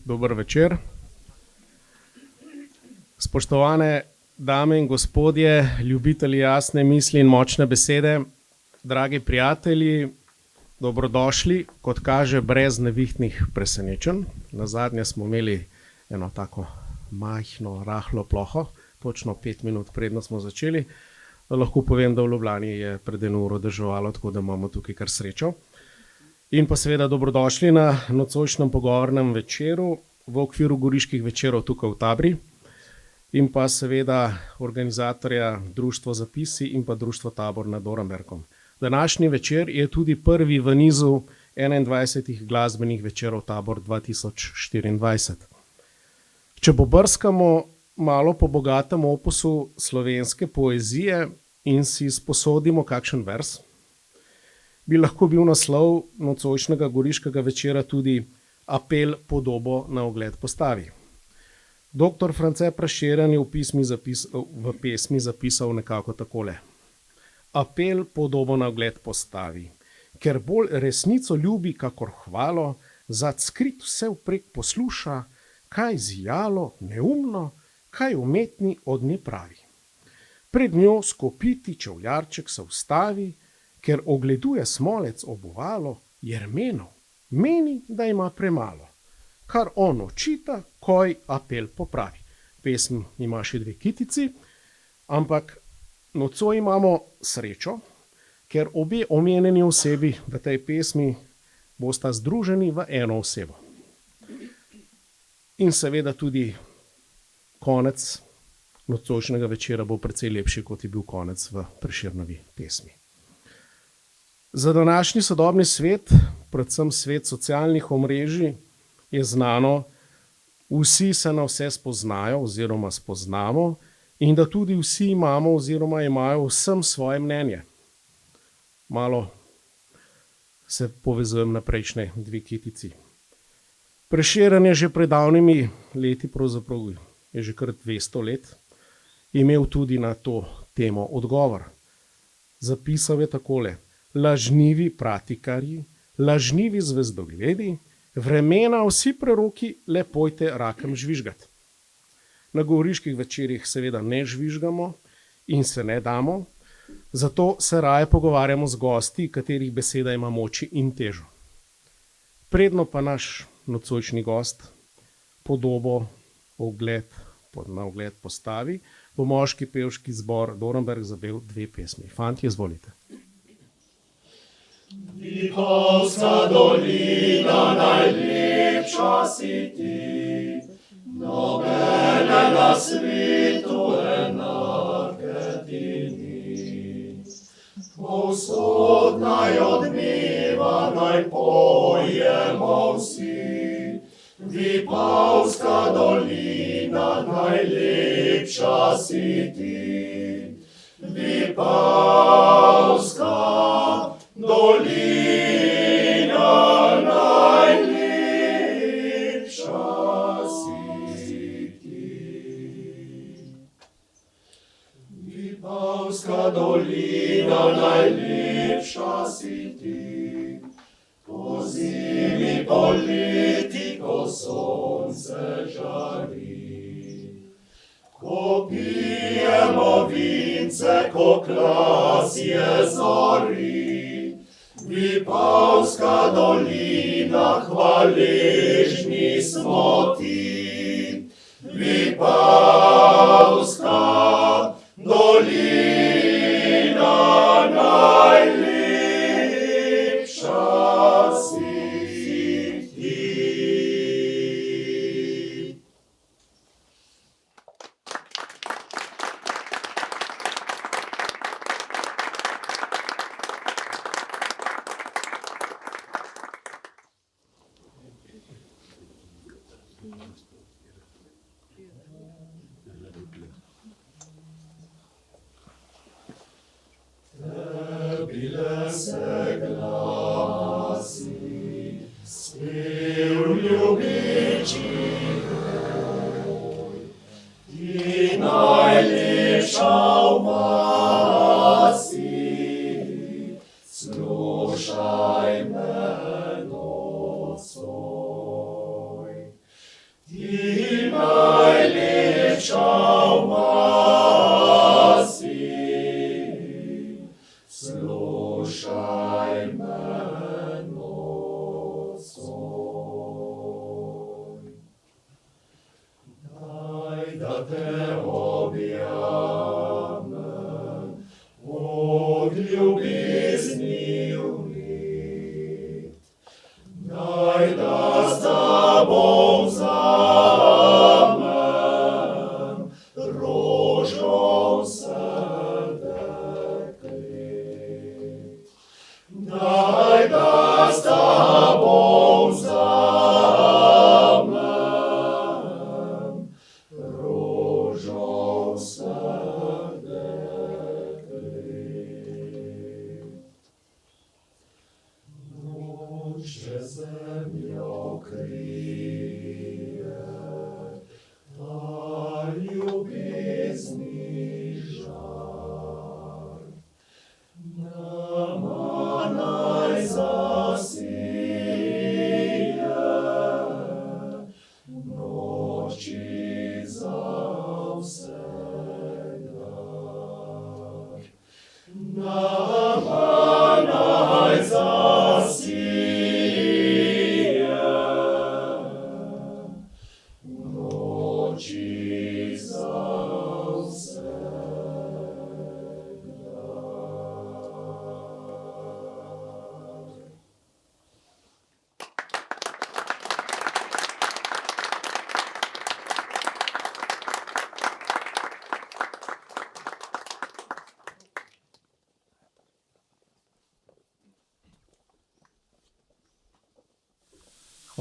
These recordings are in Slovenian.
Dober večer. Spoštovane dame in gospodje, ljubitelji jasne misli in močne besede, dragi prijatelji, dobrodošli, kot kaže, brez nevihtnih presenečenj. Nazadnje smo imeli eno tako majhno, rahlo ploho, točno 5 minut predno smo začeli. Lahko povem, da v Ljubljani je pred 1 uro deževalo, tako da imamo tukaj kar srečo. In pa seveda dobrodošli na nocojšnjem pogovornem večeru v okviru Goriških večerov tukaj v Tabri in pa seveda organizatorja Društvo Zapisi in pa Društvo Tabor nad Orenbergom. Današnji večer je tudi prvi v nizu 21 glasbenih večerov Tabor 2024. Če pobrskamo malo po bogatem opusu slovenske poezije in si sposodimo kakšen vers, bi lahko bil naslov nocojšnjega Goriškega večera tudi Apel podobo na ogled postavi. Doktor France Prešeren je v pesmi zapisal nekako takole. Apel podobo na ogled postavi, ker bolj resnico ljubi kakor hvalo, zad skrit vse vprek posluša, kaj zijalo, neumno, kaj umetni od nje pravi. Pred njo skopiti čevljarček se ustavi, ker ogleduje smolec obuvalo, Jermenov meni, da ima premalo. Kar on očita, koj apel popravi. Pesm ima še 2 kitici, ampak nocoj imamo srečo, ker obe omenjeni osebi v tej pesmi bosta združeni v eno osebo. In seveda tudi konec nocojšnjega večera bo precej lepši, kot je bil konec v Prešernovi pesmi. Za današnji sodobni svet, predvsem svet socialnih omrežij, je znano, vsi se na vse spoznajo oziroma spoznamo in da tudi vsi imamo oziroma imajo vsem svoje mnenje. Malo se povezujem na prejšnje 2 kitici. Prešeren je že pred davnimi leti, pravzaprav je že kar 200 let, imel tudi na to temo odgovor. Zapisal je takole. Lažnivi pratikarji, lažnivi zvezdogledi, vremena vsi preroki, le pojte rakem žvižgat. Na Goriških večerih seveda ne žvižgamo in se ne damo, zato se raje pogovarjamo z gosti, katerih beseda ima moči in težo. Predno pa naš nocojšnji gost podobo na ogled postavi, bo moški pevški zbor Orenberg zapel 2 pesmi. Fantje, izvolite. Vipavska dolina, najlepša si ti, nobene na svetu enake ti ni. Povsod naj odmeva, naj pojemo vsi, Vipavska dolina, najlepša si ti, Vipavska dolina, najlepša si ti. Vipavska dolina, najlepša si ti. Pozimi, poleti, ko sonce žari. Ko pijemo vince, ko klasje zori. Vipavska dolina, hvaležni smo ti. Vipavska dolina, najlepša si ti.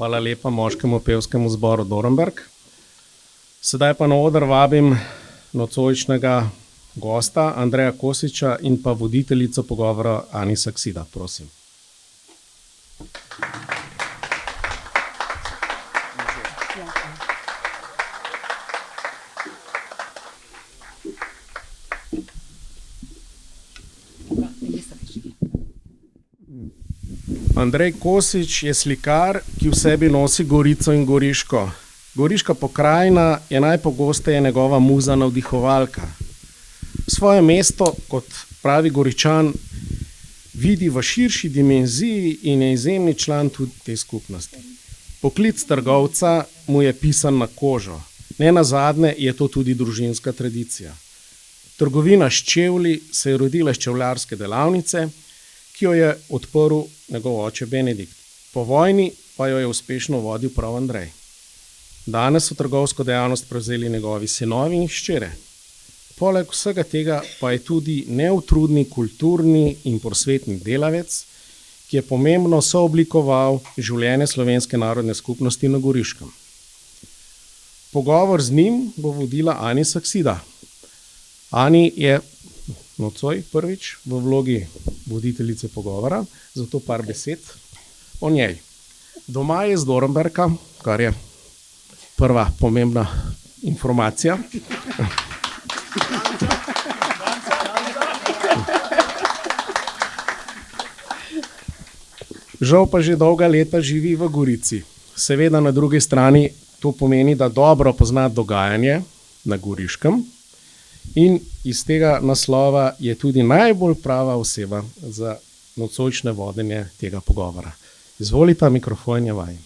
Hvala lepa moškemu pevskemu zboru Dornberg. Sedaj pa na oder vabim nocojšnjega gosta Andreja Kosiča in pa voditeljico pogovora Ani Saksida, prosim. Andrej Kosič je slikar, ki v sebi nosi Gorico in Goriško. Goriška pokrajina je najpogosteje njegova muza navdihovalka. Svoje mesto, kot pravi Goričan, vidi v širši dimenziji in je izjemni član tudi te skupnosti. Poklic trgovca mu je pisan na kožo. Nenazadnje je to tudi družinska tradicija. Trgovina s čevlji se je rodila iz čevljarske delavnice, ki jo je odprl njegov oče Benedikt. Po vojni pa jo je uspešno vodil prav Andrej. Danes so trgovsko dejavnost prevzeli njegovi sinovi in hčere. Poleg vsega tega pa je tudi neutrudni kulturni in prosvetni delavec, ki je pomembno sooblikoval življenje slovenske narodne skupnosti na Goriškem. Pogovor z njim bo vodila Ani Saksida. Ani je nocoj prvič v vlogi voditeljice pogovora, zato par besed o njej. Doma je z Dornberga, kar je prva pomembna informacija. Žal pa že dolga leta živi v Gorici. Seveda na drugi strani to pomeni, da dobro pozna dogajanje na Goriškem in iz tega naslova je tudi najbolj prava oseba za nocojšnje vodenje tega pogovora. Izvolite, mikrofon je vajen.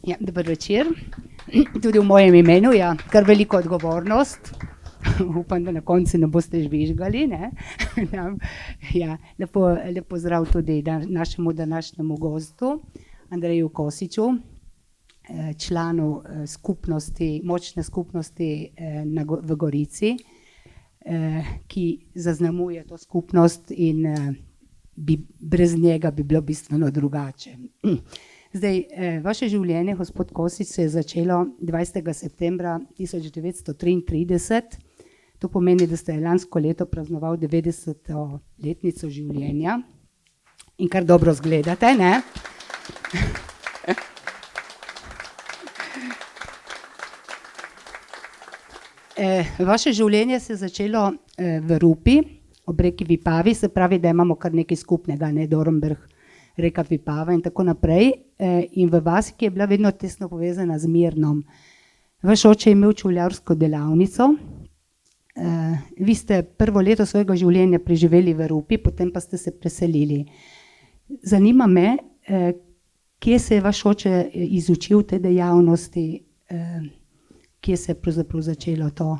Ja, dober večer. Tudi v mojem imenu, ja, kar veliko odgovornost. Upam, da na koncu ne boste žvižgali, ne? Ja, lepo pozdrav tudi našemu današnjemu gostu, Andreju Kosiču, članu skupnosti, močne skupnosti v Gorici, ki zaznamuje to skupnost in brez njega bi bilo bistveno drugače. Zdaj, vaše življenje, gospod Kosič, se je začelo 20. septembra 1933. To pomeni, da ste lansko leto praznoval 90. letnico življenja in kar dobro zgledate, ne? Vaše življenje se je začelo v Rupi, ob reki Vipavi, se pravi, da imamo kar nekaj skupnega, ne, Dornberg, reka Vipava in tako naprej. In v vasi, ki je bila vedno tesno povezana z Mirnom. Vaš oče je imel čevljarsko delavnico. Vi ste prvo leto svojega življenja preživeli v Rupi, potem pa ste se preselili. Zanima me, kje se je vaš oče izučil te dejavnosti, kje se je pravzaprav začelo to?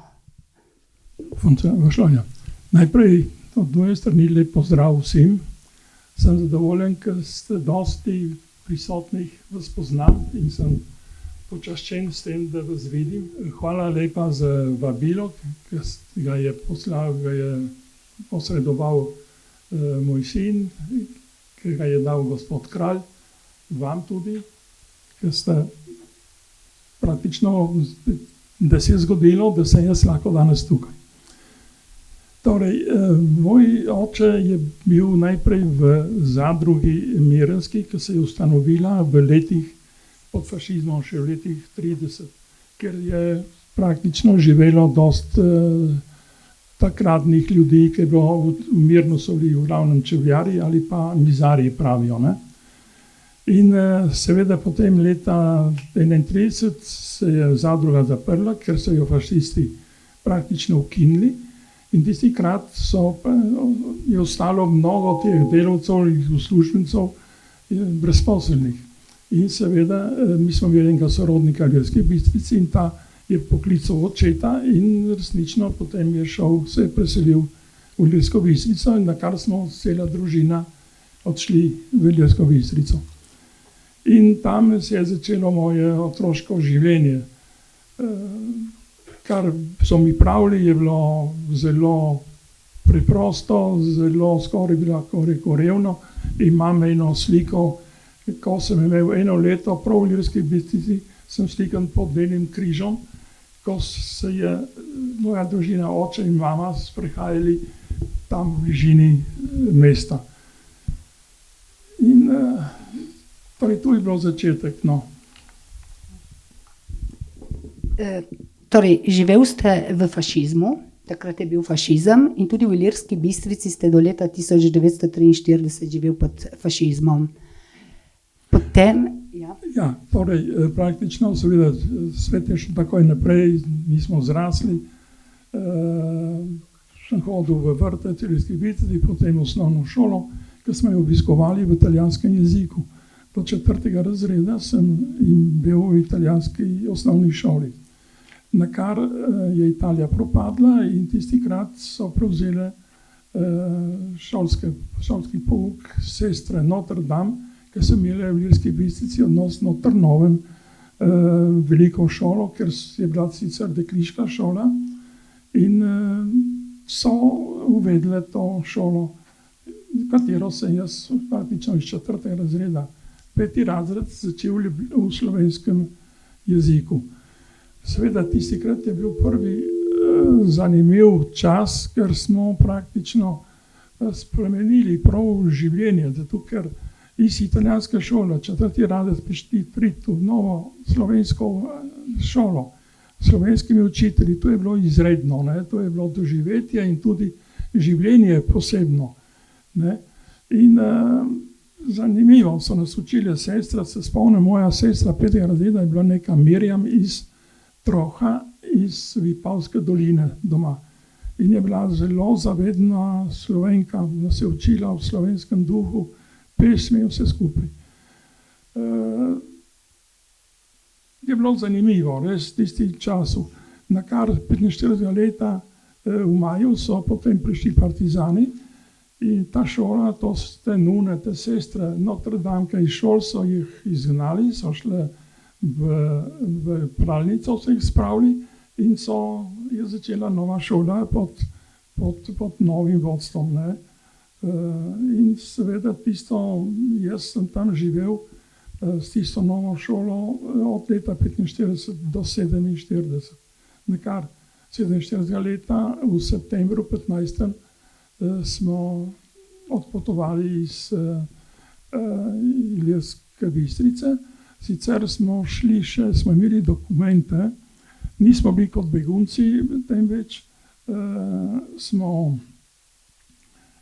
Najprej od moje strani lep pozdrav vsem. Sem zadovoljen, ker ste dosti prisotnih vas poznam in sem počaščen s tem, da vas vidim. Hvala lepa za vabilo, ki ga je poslal, ga je posredoval moj sin, ki ga je dal gospod kralj, vam tudi, ker ste praktično, da se je zgodilo, da sem jaz lahko danes tukaj. Torej, moj oče je bil najprej v zadrugi Mirenski, ki se je ustanovila v letih pod fašizmom, še v letih 30, ker je praktično živelo dost takratnih ljudi, ki je bilo v Mirnu, so bili v glavnem čevljarji ali pa mizarji pravijo, ne. In seveda potem leta 31 se je zadruga zaprla, ker so jo fašisti praktično ukinili. In tistikrat je ostalo mnogo teh delavcev in uslužbencev brezposelnih. In seveda mi smo imeli enega sorodnika v Ilirski Bistrici in ta je poklical očeta in resnično potem se je preselil v Ilirsko Bistrico in nakar smo cela družina odšli v Ilirsko Bistrico. In tam se je začelo moje otroško življenje. Kar so mi pravili, je bilo zelo preprosto, zelo skoraj bi lahko rekel revno. Imam eno sliko, ko sem imel 1 leto prav v Ilirski Bistrici, sem slikan pod Belim križom, ko se je moja družina, oče in mama, sprehajali tam v bližini mesta. In torej tu je bilo začetek, no. Torej, živel ste v fašizmu, takrat je bil fašizem in tudi v Ilirski Bistrici ste do leta 1943 živel pod fašizmom. Potem, ja. Ja, torej praktično seveda svet je šel takoj naprej, mi smo zrasli, sem hodil v vrtec v Ilirski Bistrici, potem osnovno šolo, ki smo jo obiskovali v italijanskem jeziku. Do 4. razreda sem bil v italijanski osnovni šoli. Nakar je Italija propadla in tistikrat so prevzele šolski pouk sestre Notre Dame, ki so imele v Ilirski Bistrici odnosno Trnovem veliko šolo, ker je bila sicer dekliška šola in so uvedle to šolo, katero sem jaz praktično iz 4. razreda 5. razred začel v slovenskem jeziku. Seveda tistikrat je bil prvi zanimiv čas, ker smo praktično spremenili prav življenje, zato ker iz italijanske šole 4. razred priti v novo slovensko šolo, slovenskimi učitelji, to je bilo izredno, ne? To je bilo doživetje in tudi življenje posebno. Ne? In zanimivo so nas učile sestra, se spomnim, moja sestra 5. razreda je bila neka Mirjam iz Troha, iz Vipavske doline doma. In je bila zelo zavedna Slovenka, nas je učila v slovenskem duhu, pesmi in vse skupaj. Je bilo zanimivo, res v tistem času. Nakar 45. leta v maju so potem prišli partizani in ta šola, to ste nune, te sestre Notre Dame iz šol so jih izgnali, so šle v pralnico, so jih spravili in je začela nova šola pod novim vodstvom. Ne? In seveda jaz sem tam živel s tisto novo šolo od leta 45 do 47. Nekar 47. leta v septembru 15. Smo odpotovali iz Ilirske Bistrice. Sicer smo imeli dokumente, nismo bili kot begunci, temveč smo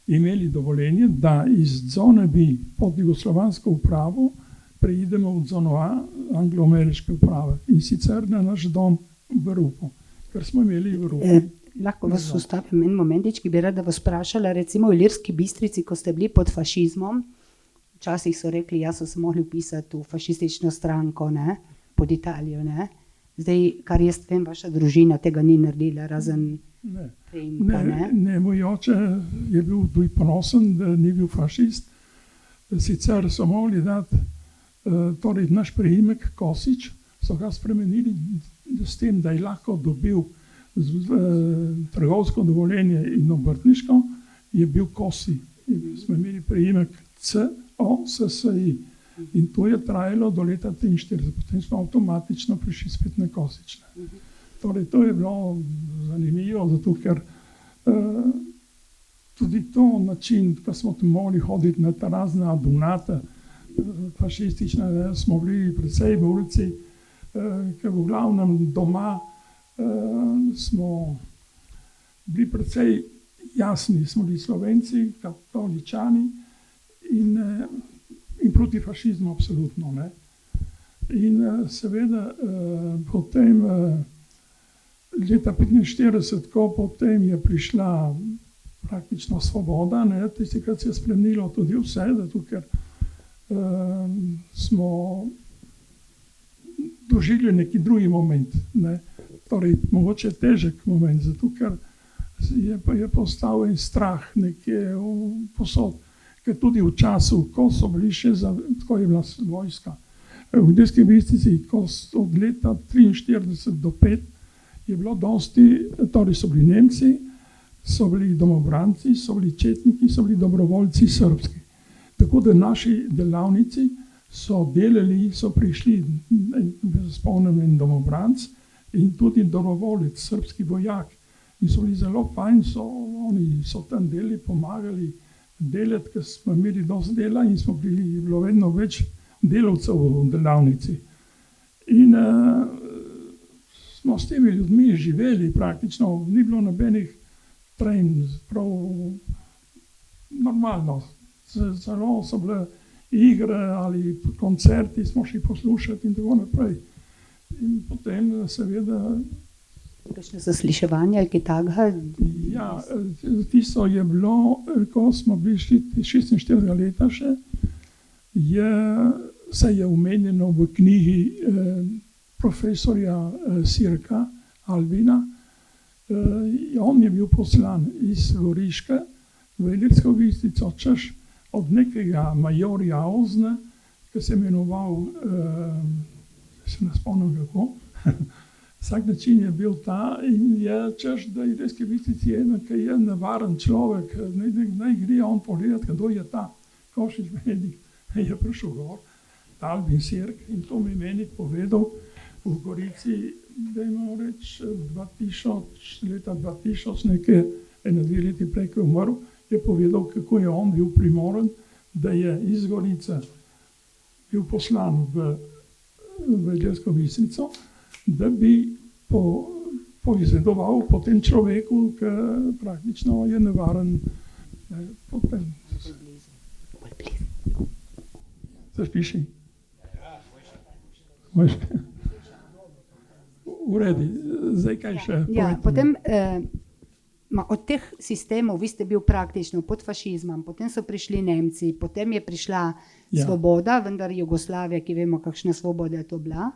imeli dovoljenje, da iz cone B pod jugoslovansko upravo preidemo v cono A anglo-ameriške uprave in sicer na naš dom v Rupo, ker smo imeli v Rupi. Lahko vas ustavim en momentič, ki bi rada vas vprašala, recimo v Ilirski Bistrici, ko ste bili pod fašizmom, včasih so rekli, ja, so se mogli vpisati v fašistično stranko, ne, pod Italijo, ne. Zdaj, kar jaz vem, vaša družina tega ni naredila, razen prejemka, ne? Ne, moj oče je bil tudi ponosen, da ni bil fašist. Sicer so mogli dati, torej naš prejemek Kosič, so ga spremenili s tem, da je lahko dobil trgovsko dovoljenje in obrtniško, je bil Kosi. Smo imeli prejemek COSSI in to je trajalo do leta 1943, potem smo avtomatično prišli spet na Kosične. Torej, to je bilo zanimivo, zato ker tudi to način, ko smo tu mogli hoditi na ta razna adunata fašistična, smo bili precej v ulici, ker v glavnem doma smo bili precej jasni, smo bili Slovenci, katoličani in proti fašizmu absolutno. Ne? In seveda potem leta 1945, ko potem je prišla praktično svoboda, ne, tistikrat se je spremenilo tudi vse, zato ker smo doživeli neki drugi moment, ne, torej mogoče težek moment, zato ker je postal en strah nekje posod, ker tudi v času, ko so bili še, ko je bila vojska, v Ilirski Bistrici, ko od leta 1943 do 1945 je bilo dosti, torej so bili Nemci, so bili domobranci, so bili četniki, so bili dobrovoljci srpski. Tako da naši delavnici so delali, so prišli, spomnim, en domobranc in tudi dobrovoljec, srpski vojak. In so bili zelo fajn, oni so tam delali, pomagali delati, ker smo imeli dosti dela in smo bilo vedno več delavcev v delavnici. In smo s temi ljudmi živeli praktično, ni bilo nobenih trenj, prav normalno. Zelo so bile igre ali koncerti, smo šli poslušati in tako naprej. In potem seveda... Kakšno zasliševanje ali kaj takega? Ja, tisto je bilo, ko smo bili 46 leta še, se je omenjeno v knjigi profesorja Sirka Albina. On je bil poslan iz Goriške v Ilirsko Bistrico, češ od nekega majorja Ozne, ki se je imenoval, se ne spomnim kako, vsak način je bil ta in je češ, da je Ilirski Bistrici ki je nevaren človek, naj gre on pogledati, kdo je ta. Košič meni je prišel gor, Albin Sirk, in to mi meni povedal v Gorici, da imamo reči leta 2000, nekaj 1-2 leti prej, ko je umrl, je povedal, kako je on bil primoren, da je iz Gorice bil poslan v Ilirsko Bistrico, da bi poizvedoval po tem človeku, ki praktično je nevaren. Potem. Zapiši. Uredi, zdaj kaj še? Ja, potem od teh sistemov, vi ste bil praktično pod fašizmom, potem so prišli Nemci, potem je prišla svoboda, vendar Jugoslavija, ki vemo, kakšna svoboda je to bila.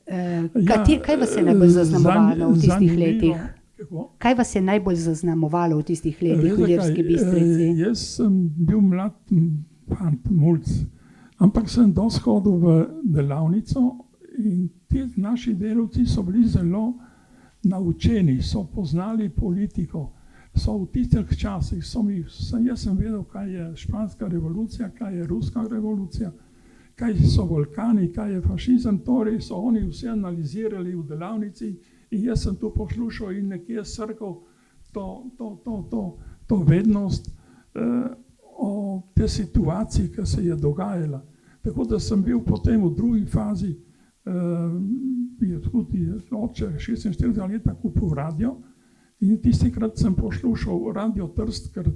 Kaj vas je najbolj zaznamovalo v tistih letih? Kaj vas je najbolj zaznamovalo v tistih letih v Ilirski Bistrici? Jaz sem bil mlad fant, mulc, ampak sem dosti hodil v delavnico in ti naši delavci so bili zelo naučeni, so poznali politiko, so v tistih časih, jaz sem vedel, kaj je španska revolucija, kaj je ruska revolucija, kaj so Balkani, kaj je fašizem, torej so oni vse analizirali v delavnici in jaz sem tu poslušal in nekje srkal to vednost o tej situaciji, ki se je dogajala. Tako da sem bil potem v drugi fazi, je tudi oče 46 leta kupil radio in tistikrat sem poslušal Radio Trst, ker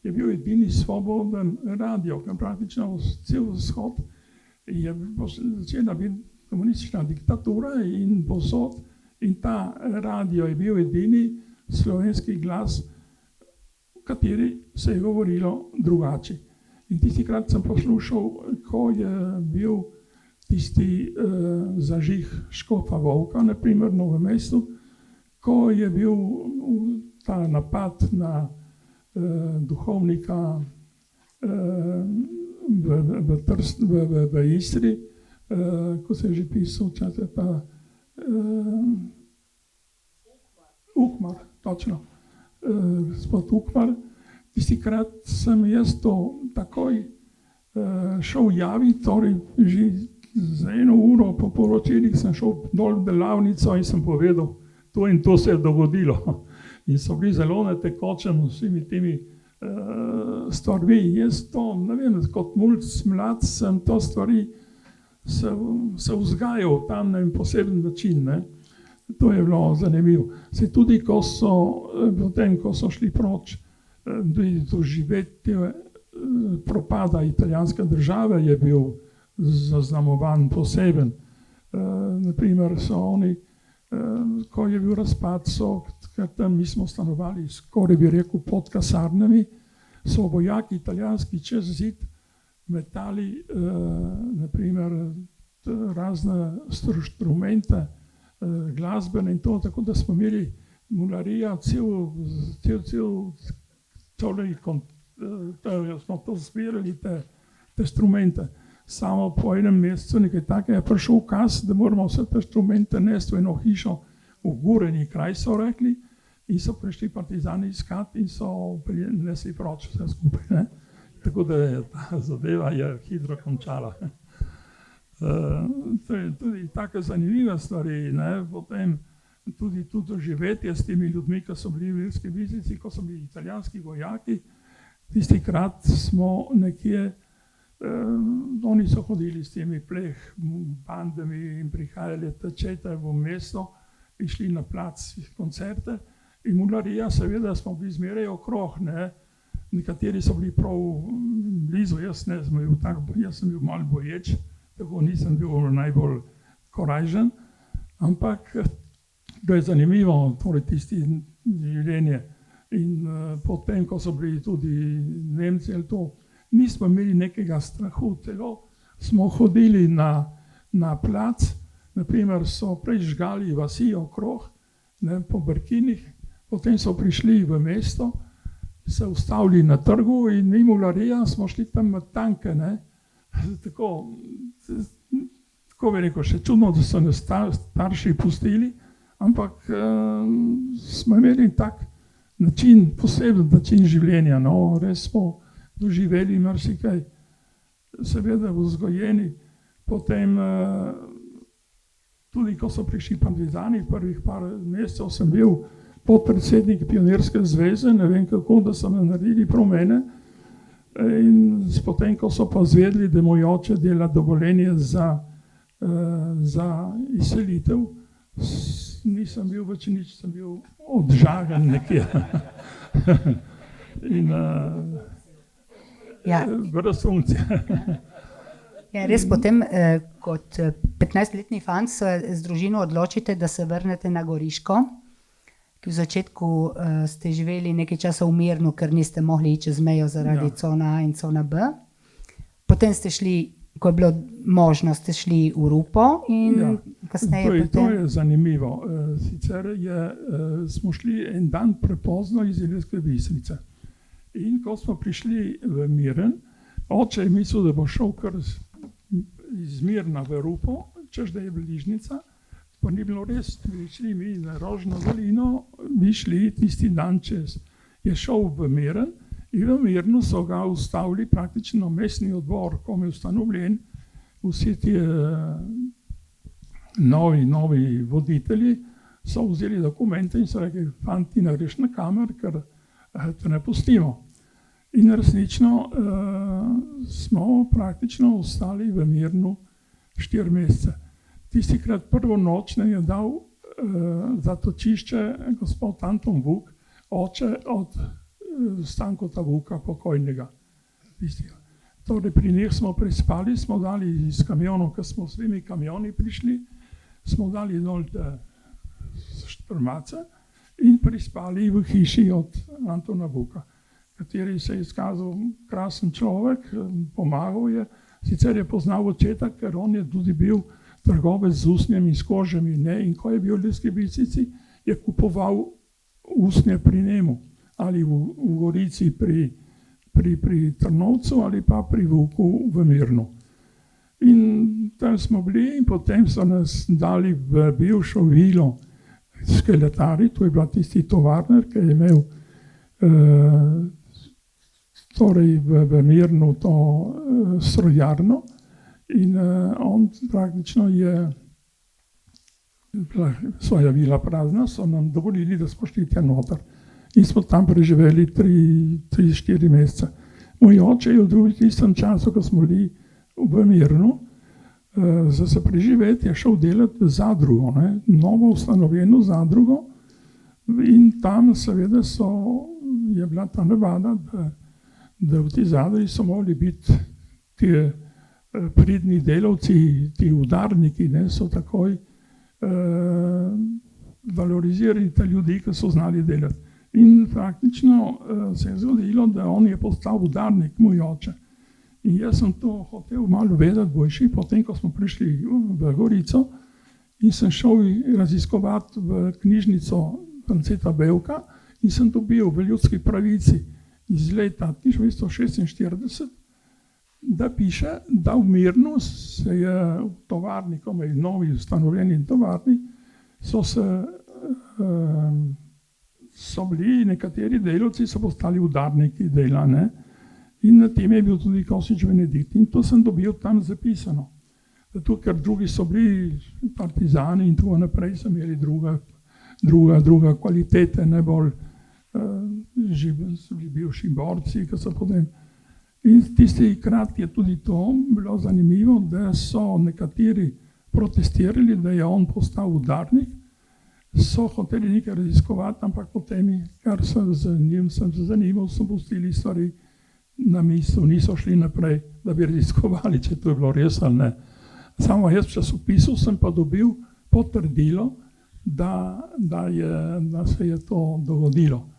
je bil edini svoboden radio, ker praktično cel vzhod je začela biti komunistična diktatura in posod in ta radio je bil edini slovenski glas, v kateri se je govorilo drugače. In tistikrat sem poslušal, ko je bil tisti zažig Škofa Volka, na primer v Novem mestu, ko je bil ta napad na duhovnika v Istri, ko se je že pisal, čate pa Ukmar, točno, gospod Ukmar. Tistikrat sem jaz to takoj šel javiti, torej že za 1 uro po poročilih sem šel dol v delavnico in sem povedal, to in to se je dogodilo. In so bili zelo na tekočem vsemi temi stvarmi. Jaz to, ne vem, kot mulc mlad sem to stvari se vzgajal tam na en poseben način. Ne. To je bilo zanimivo. Se tudi, ko so šli proč, doživeti propada italijanske države je bil zaznamovan poseben. Naprimer so oni ko je bil razpad, ker tam mi smo stanovali, skoraj bi rekel pod kasarnami, so vojaki italijanski čez zid metali naprimer razne instrumente, glasbene in to, tako da smo imeli mularija, smo to zbirali te instrumente. Samo po enem mesecu nekaj takega je prišel ukaz, da moramo vse te instrumente nesti v eno hišo v Gureni kraj, so rekli, in so prišli partizani iskati in so nesli proč vse skupaj. Ne? Tako da je ta zadeva je hitro končala. To je tudi take zanimive stvari, ne? Potem tudi doživetje s temi ljudmi, ki so bili v Ilirski Bistrici, ko so bili italijanski vojaki. Tisti krat smo nekje, oni so hodili s temi bandami in prihajali tečete v mesto, išli na plac koncerte in mularija, seveda smo bili zmeraj okrog, ne? Nekateri so bili prav blizu, jaz sem bil malo boječ, tako nisem bil najbolj korajžen, ampak to je zanimivo, torej tisti življenje. In potem, ko so bili tudi Nemci ali to, nismo imeli nekega strahu, celo smo hodili na plac, naprimer so prežgali vasi okrog, ne, po Brkinih, potem so prišli v mesto, se ustavili na trgu in mi mularija smo šli tam med tanke, ne. Tako bi rekel, še čudno, da so nas starši pustili, ampak smo imeli tak način, poseben način življenja, no, res smo doživeli marsikaj, seveda vzgojeni, potem tudi ko so prišli partizani, prvih par mesecev sem bil podpredsednik Pionirske zveze, ne vem kako, da so me naredili prav mene, in potem, ko so pa zvedeli, da moj oče dela dovoljenje za izselitev, nisem bil več nič, sem bil odžagan nekje. In brez funkcije. Ja, res potem, kot 15-letni fant se z družino odločite, da se vrnete na Goriško, ki v začetku ste živeli nekaj časa v Mirnu, ker niste mogli iti čez mejo zaradi cona A in cona B. Potem ste šli, ko je bilo možno, ste šli v Rupo in kasneje potem... To je zanimivo. Sicer smo šli en dan prepozno iz Ilirske Bistrice. In ko smo prišli v Miren, oče je mislil, da bo šel kar iz Mirna v Rupo, češ da je bližnica, pa ni bilo res, bi šli mi na Rožno dolino, bi šli tisti dan čez. Je šel v Miren in v Mirnu so ga ustavili praktično mestni odbor, ko je ustanovljen, vsi ti novi voditelji so vzeli dokumente in so rekli, fanti, ne greš na kamer, ker te ne pustimo. In resnično smo praktično ostali v Mirnu 4 mesece. Tistikrat prvo noč nam je dal zatočišče gospod Anton Vuk, oče od Stankota Vuka, pokojnega. Torej pri njih smo prespali, smo dali iz kamionov, ker smo s svimi kamioni prišli, smo dali dol te štrmace in prispali v hiši od Antona Vuka, kateri se je izkazal krasen človek, pomagal je, sicer je poznal očeta, ker on je tudi bil trgovec z usnjem in s kožami, ne, in ko je bil v Ilirski Bistrici, je kupoval usnje pri njemu, ali v Gorici pri Trnovcu ali pa pri Vuku v Mirnu. In tam smo bili in potem so nas dali v bivšo vilo Skeletari, to je bila tisti tovarner, ki je imel torej v Mirnu to strojarno in on praktično je svoja vila prazna, so nam dovolili, da smo šli tja noter. In smo tam preživeli 3-4 mesece. Moj oče je v tistem času, ko smo bili v Mirnu, za se preživeti, je šel delati v zadrugo, ne, novo ustanovljeno zadrugo, in tam seveda je bila ta navada, da v tej zadrugi so mogli biti ti pridni delavci, ti udarniki, ne, so takoj valorizirali te ljudi, ki so znali delati. In praktično se je zgodilo, da on je postal udarnik, moj oče. In jaz sem to hotel malo vedeti boljši, potem ko smo prišli v Gorico in sem šel raziskovati v knjižnico Franceta Bevka in sem dobil v Ljudski pravici iz leta 1946, da piše, da v Mirnu se je v tovarni, ko je novi ustanovljeni tovarni, so bili nekateri delavci, so postali udarniki dela, ne? In na tem je bil tudi Kosič Benedikt. In to sem dobil tam zapisano. Zato, ker drugi so bili partizani in tako naprej, so imeli druga kvalitete, najbolj bivši borci, ki so potem. In tisti krat je tudi to bilo zanimivo, da so nekateri protestirali, da je on postal udarnik, so hoteli nekaj raziskovati, ampak potem, kar sem z njim se zanimal, so pustili stvari na mestu, niso šli naprej, da bi raziskovali, če to je bilo res ali ne. Samo jaz v časopisu sem pa dobil potrdilo, da se je to dogodilo.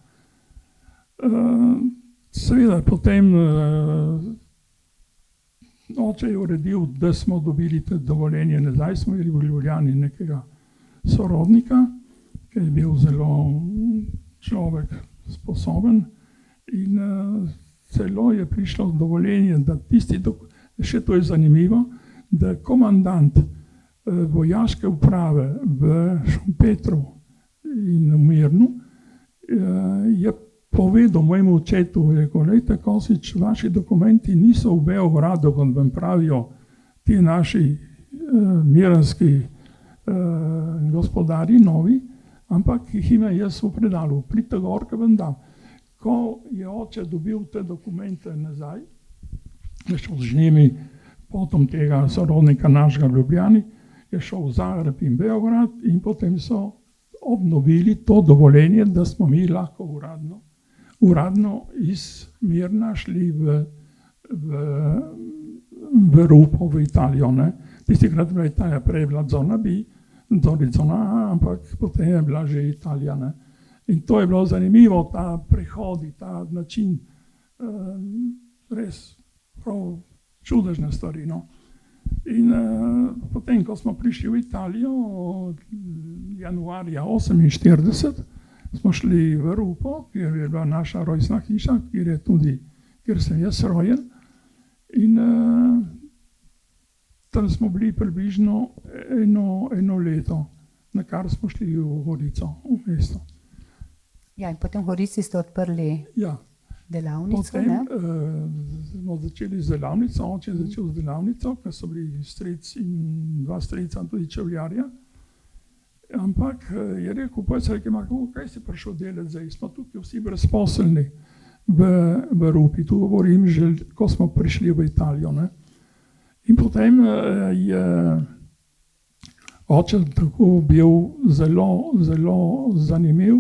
Seveda potem oče je uredil, da smo dobili te dovoljenje nazaj, smo imeli v Ljubljani nekega sorodnika, ki je bil zelo človek sposoben in celo je prišlo dovoljenje, da še to je zanimivo, da komandant vojaške uprave v Šumpetru in v Mirnu je povedal mojemu očetu, rekel, lejte Kosič, vaši dokumenti niso v Beogradu, kot vam pravijo ti naši miranski gospodari novi, ampak jih ima jaz v predalu, pridite gor, ki vam dam. Ko je oče dobil te dokumente nazaj, je šel z njimi, potom tega sorodnika našega v Ljubljani, je šel v Zagreb in Beograd in potem so obnovili to dovoljenje, da smo mi lahko uradno iz Mirna šli v Rupo, v Italijo. Ne? Tistikrat bila Italija, prej je bila zona B, zona A, ampak potem je bila že Italija. Ne? In to je bilo zanimivo, ta prehod, ta način, res prav čudežne stvari. No? In potem, ko smo prišli v Italijo, januarja 1948, smo šli v Rupo, kjer je bila naša rojstna hiša, kjer sem jaz rojen. In tam smo bili približno eno leto, na kar smo šli v Gorico, v mesto. Ja, in potem v Gorici ste odprli delavnico, potem, ne? Smo začeli z delavnico, oče je začel z delavnico, ker so bili stric in dva strica, tudi čevljarja. Ampak je rekel, kaj si prišel delati zdaj, smo tukaj vsi brezposelni v Rupi, tu govorim že, ko smo prišli v Italijo. Ne? In potem je oče tako bil zelo, zelo zanimiv,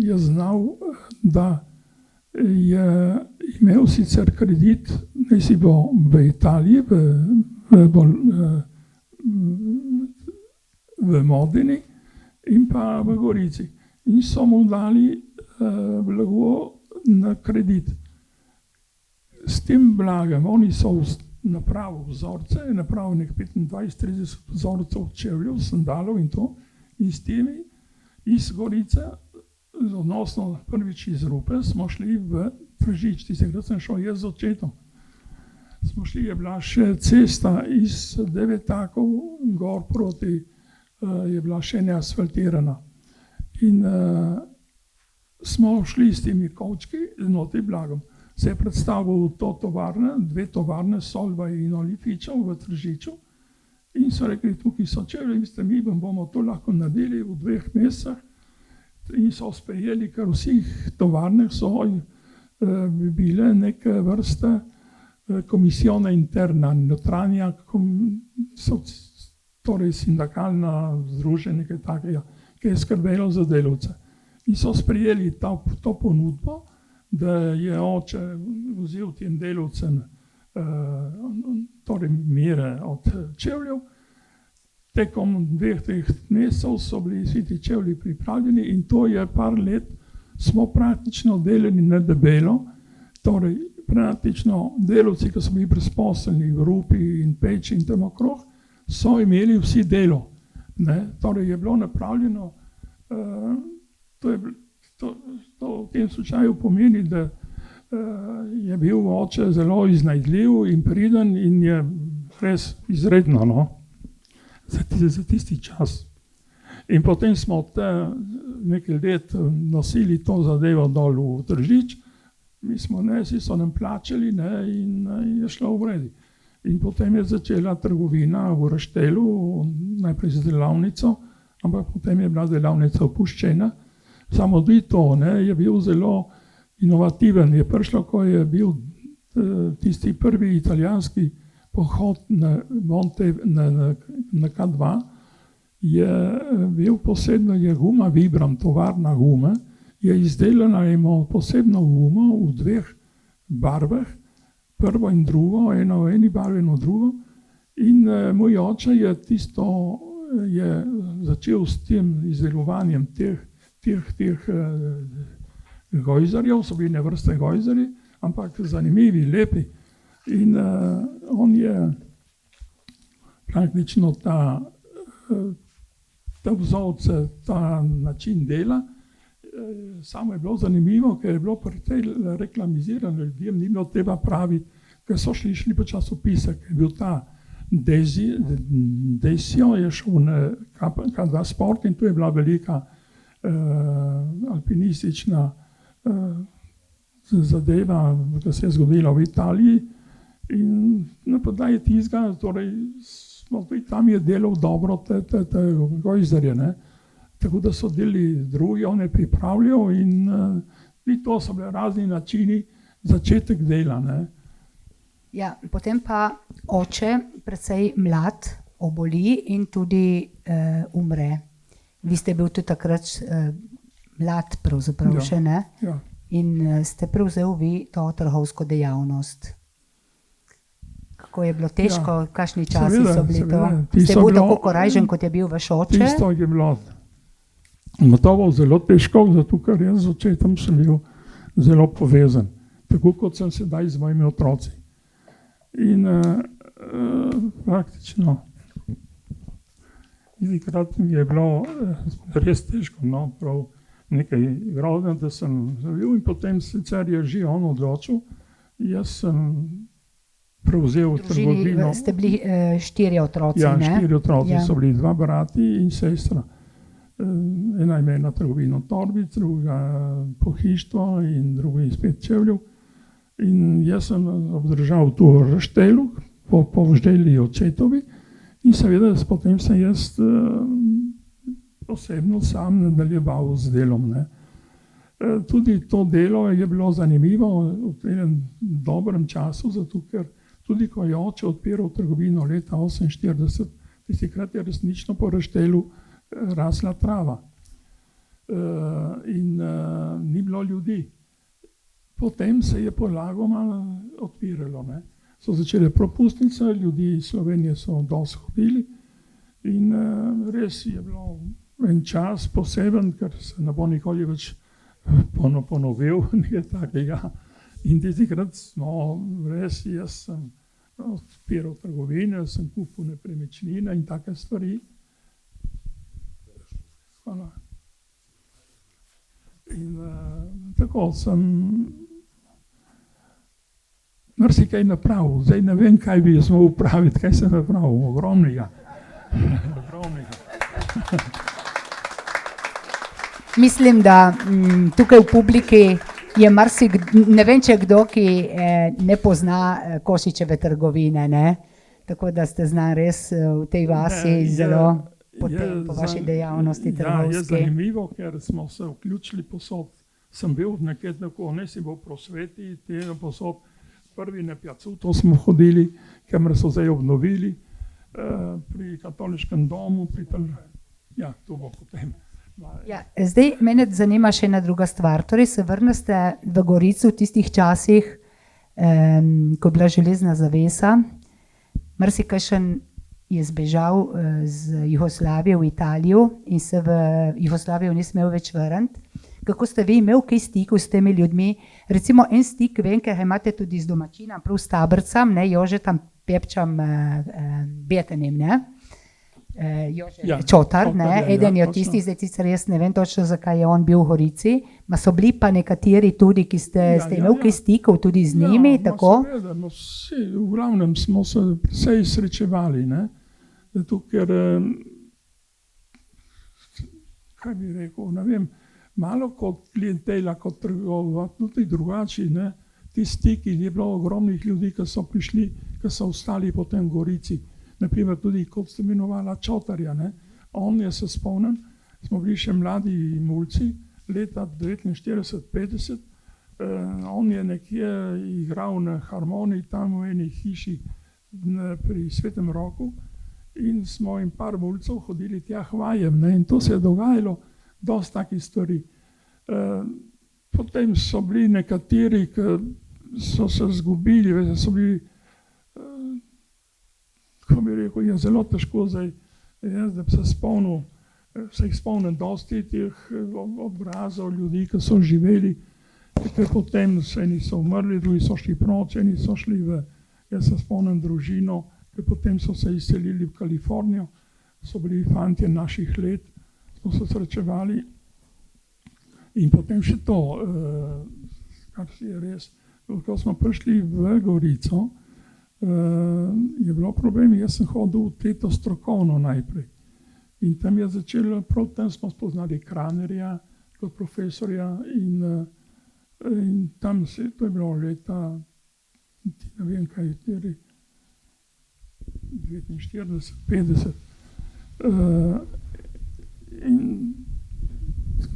je znal, da je imel sicer kredit, naj si bo v Italiji, v Modeni in pa v Gorici. In so mu dali blago na kredit. S tem blagem, oni so napravili vzorce, napravili 25-30 vzorcev čevljev, sandalov in to, in s temi iz Gorice, odnosno prvič iz Rupe, smo šli v Tržič, tistekrat sem šel jaz z očetom. Smo šli, je bila še cesta iz Devetakov gor proti, je bila še neasfaltirana. In smo šli s temi kovčki, znotri blagom. Se je predstavil to tovarne, dve tovarne, Solva in Olifičev v Tržiču. In so rekli, tukaj so čevlji, mi bomo to lahko naredili v 2 mesecih. In so sprejeli, ker v vseh tovarnah so bile neke vrste komisione interna, notranja, torej sindikalna združenja, nekaj takega, ki je skrbelo za delavce. In so sprejeli to ponudbo, da je oče vzel tem delavcem torej mere od čevljev, tekom 2-3 mesecev so bili vsi ti čevlji pripravljeni in to je par let, smo praktično delali na debelo, torej praktično delavci, ki so bili brezposelni v Rupi in Peči in tam okrog, so imeli vsi delo. Ne? Torej je bilo napravljeno, to v tem slučaju pomeni, da je bil oče zelo iznajdljiv in priden in je res izredno, no? Za tisti čas. In potem smo nekaj let nosili to zadevo dol v Tržič, mi smo nesli, so nam plačali, ne, in je šlo v redu. In potem je začela trgovina v Raštelu, najprej z delavnico, ampak potem je bila delavnica opuščena. Samo tudi to, ne, je bil zelo inovativen. Je prišlo, ko je bil tisti prvi italijanski pohod na K2, je bil posebno, je guma Vibram, tovarna gume, je izdelana, ima posebno gumo v 2 barvah, prvo in drugo, eno v eni barvi, eno v drugo. In moj oče je začel s tem izdelovanjem teh gojzarjev, so bili ne vrste gojzarji, ampak zanimivi, lepi. In on je praktično ta vzorce, ta način dela, samo je bilo zanimivo, ker je bilo precej reklamizirano ljudem, ni bilo treba praviti, ker so šli po časopise, ker je bil ta Desio, je šel na K2 Sport in tu je bila velika alpinistična zadeva, ki se je zgodila v Italiji. In na podlagi tistega, torej, tam je delal dobro te gojzarje, ne. Tako da so delali drugi, on je pripravljal in to so bile razni načini začetek dela, ne. Ja, potem pa oče, precej mlad, oboli in tudi umre. Vi ste bil tudi takrat mlad, pravzaprav še, ne? Ja. In ste prevzel vi to trgovsko dejavnost. Kako je bilo težko, kakšni časi so bili to? Ste bil tako korajžen, kot je bil vaš oče? Tisto je bilo gotovo zelo težko, zato ker jaz z očetom sem bil zelo povezan, tako kot sem sedaj z mojimi otroci. In praktično nekrat mi je bilo res težko, no, prav nekaj groznega, da sem zavil in potem sicer je že on odločil, jaz sem prevzel trgovino. Ste bili 4 otroci, ne? Ja, 4 otroci so bili, 2 brati in sestra. Ena je imela trgovino torbic, druga pohištvo in drugi spet čevljev. In jaz sem obdržal tu v Raštelu, po želji očetovi in seveda potem sem jaz osebno sam nadaljeval z delom, ne. Tudi to delo je bilo zanimivo v enem dobrem času, zato ker tudi ko je oče odpiral trgovino leta 1948, tistikrat je resnično po Raštelu rasla trava in ni bilo ljudi. Potem se je polagoma odpiralo, ne. So začele propustnice, ljudi iz Slovenije so dosti hodili in res je bilo en čas poseben, ker se ne bo nikoli več ponovil nekaj takega. In tistikrat smo res, jaz sem odpiral trgovine, sem kupil nepremičnine in take stvari. Hvala. In tako sem marsikaj napravil. Zdaj ne vem, kaj bi jaz mogel praviti, kaj sem napravil. Ogromnega. Mislim, da tukaj v publiki je ne vem, če kdo, ki ne pozna Košičeve trgovine, ne? Tako da ste znan res v tej vasi zelo po vaši dejavnosti trgovski. Ja, je zanimivo, ker smo se vključili posod. Sem bil nekaj tako, ne si bil prosveti, tega posod. Prvi na Piacuto smo hodili, kamor so zdaj obnovili, pri katoliškem domu, ja, to bo potem. Ja, zdaj mene zanima še ena druga stvar. Torej se vrnete v Gorico v tistih časih, ko je bila železna zavesa. Marsikajšen je zbežal z Jugoslavije v Italijo in se v Jugoslavijo ni smel več vrniti. Kako ste vi imeli kaj stikov s temi ljudmi? Recimo en stik, vem, ker imate tudi z domačinom, prav s Tabrcem, ne, Jožetom Pepčem Betenim, ne? Jože Čotar, ne, eden je od tistih, zdaj sicer jaz ne vem točno, zakaj je on bil v Gorici, ma so bili pa nekateri tudi, ki ste imeli kaj stikov tudi z njimi, tako? Seveda, vsi, v glavnem smo se precej srečevali, ne, zato ker, kaj bi rekel, ne vem, malo kot klientela, kot trgovati, tudi drugači, ne, ti stiki, je bilo ogromnih ljudi, ki so prišli, ki so ostali potem v Gorici. Naprimer tudi, kot ste imenovala Čotarja, ne? On je se spomnim, smo bili še mladi mulci, leta 49-50, on je nekje igral na harmoniji tam v eni hiši pri Svetem Roku in smo in par mulcev hodili tja hvajem, ne? In to se je dogajalo, dosti takih stvari. Potem so bili nekateri, ki so se zgubili, so bili, kako bi rekel, je zelo težko zdaj, da bi se spomnil, se jih spomnim dosti teh obrazov ljudi, ki so živeli, ker potem se eni so umrli, drugi so šli proč, eni so šli v, jaz se spomnim družino, ker potem so se izselili v Kalifornijo, so bili fantje naših let, smo se srečevali in potem še to, kar si je res, ko smo prišli v Gorico, je bilo problem, jaz sem hodil v tretjo strokovno najprej. In tam je začelo, prav tam smo spoznali Kranerja kot profesorja in tam se, to je bilo leta, ne vem kaj je, 49, 50. In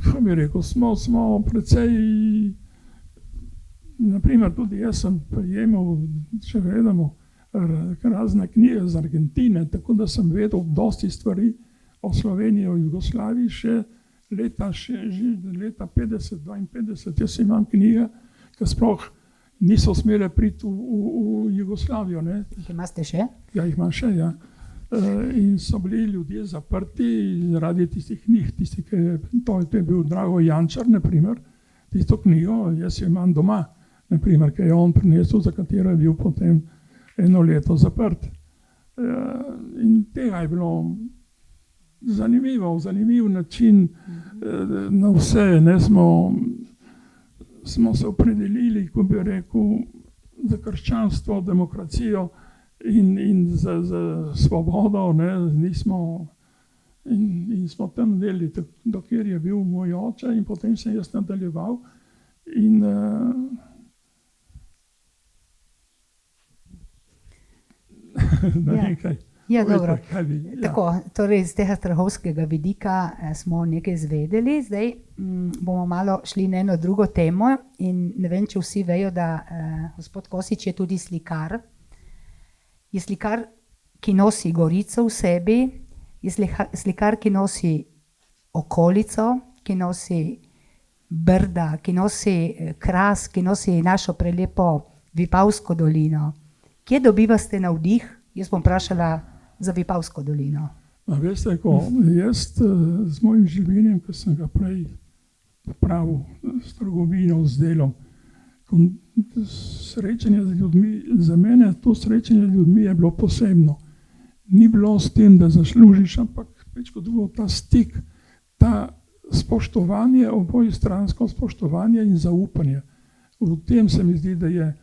kako bi rekel, smo precej, naprimer tudi jaz sem prejemal, če gledamo, razne knjige z Argentine, tako da sem vedel dosti stvari o Sloveniji, o Jugoslaviji, še leta 50, 52, jaz imam knjige, ki sploh niso smele priti v Jugoslavijo. Ne. Jih imate še? Ja, jih imam še, ja. In so bili ljudje zaprti zaradi tistih knjig, to je bil Drago Jančar, naprimer, tisto knjigo, jaz jo imam doma, naprimer, ki je on prinesel, za katero je bil potem eno leto zaprt. In tega je bilo zanimiv način na vse, ne, smo se opredelili, ko bi rekel, za krščanstvo, demokracijo in za svobodo, ne, in smo tam delili, dokler je bil moj oče in potem sem jaz nadaljeval in ne vem kaj. Ja, dobro. Tako, torej z tega strahovskega vidika smo nekaj izvedeli, zdaj bomo malo šli na eno drugo temo in ne vem, če vsi vejo, da gospod Kosič je tudi slikar. Je slikar, ki nosi Gorico v sebi, je slikar, ki nosi okolico, ki nosi Brda, ki nosi Kras, ki nosi našo prelepo Vipavsko dolino. Kje dobivate navdih? Jaz bom vprašala za Vipavsko dolino. A veste, ko jaz z mojim življenjem, ki sem ga prej pravil s trgovino, z delom, srečanje z ljudmi, za mene to srečanje z ljudmi je bilo posebno. Ni bilo s tem, da zaslužiš, ampak več kot drugo ta stik, ta spoštovanje, obojestransko spoštovanje in zaupanje. V tem se mi zdi, da je,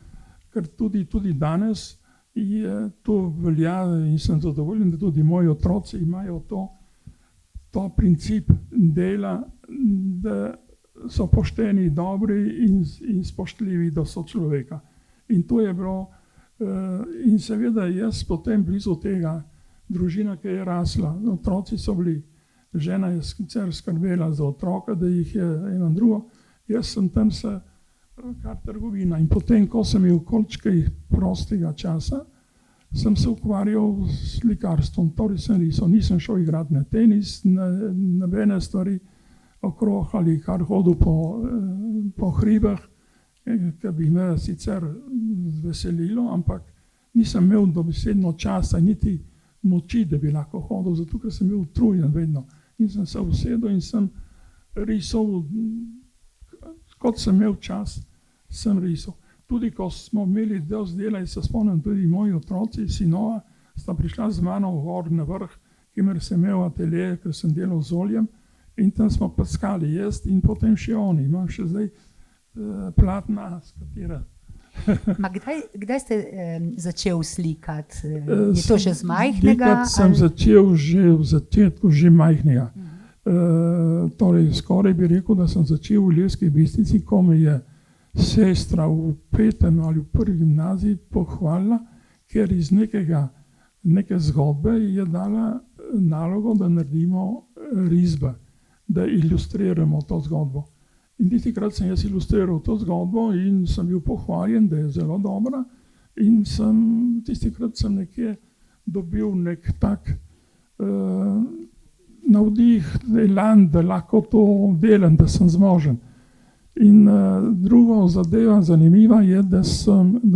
ker tudi danes je to velja in sem zadovoljen, da tudi moji otroci imajo to princip dela, da so pošteni, dobri in spoštljivi do sočloveka. In to je bilo, in seveda jaz potem blizu tega, družina, ki je rasla, otroci so bili, žena je sicer skrbela za otroka, da jih je eno drugo, jaz sem tam se kar trgovina. In potem, ko sem imel kolčkaj prostega časa, sem se ukvarjal s slikarstvom, torej sem risal, nisem šel igrati na tenis, nobene stvari okrog ali kar hodil po hribah, ki bi me sicer veselilo, ampak nisem imel dobesedno časa, niti moči, da bi lahko hodil, zato ker sem bil utrujen vedno. In sem se usedel in sem risal, kot sem imel čas, sem risal. Tudi ko smo imeli del dela, in se spomnim, tudi moji otroci, sinova, sta prišla z mano v gor na vrh, kjer sem imel atelje, ker sem delal z oljem, in tam smo paskali jaz in potem še oni. Imam še zdaj platna, s katera. Kdaj ste začel slikati? Je to že z majhnega? Slikati sem začel že v začetku, že majhnega. Torej, skoraj bi rekel, da sem začel v Ilirski Bistrici, ko me je sestra v 5. ali v 1. gimnaziji pohvalila, ker iz neke zgodbe je dala nalogo, da naredimo risbe, da ilustriramo to zgodbo. In tistikrat sem jaz ilustriral to zgodbo in sem bil pohvaljen, da je zelo dobra, in tistikrat sem nekje dobil nek tak navdih, elan, da lahko to delam, da sem zmožen. In druga zadeva zanimiva je, da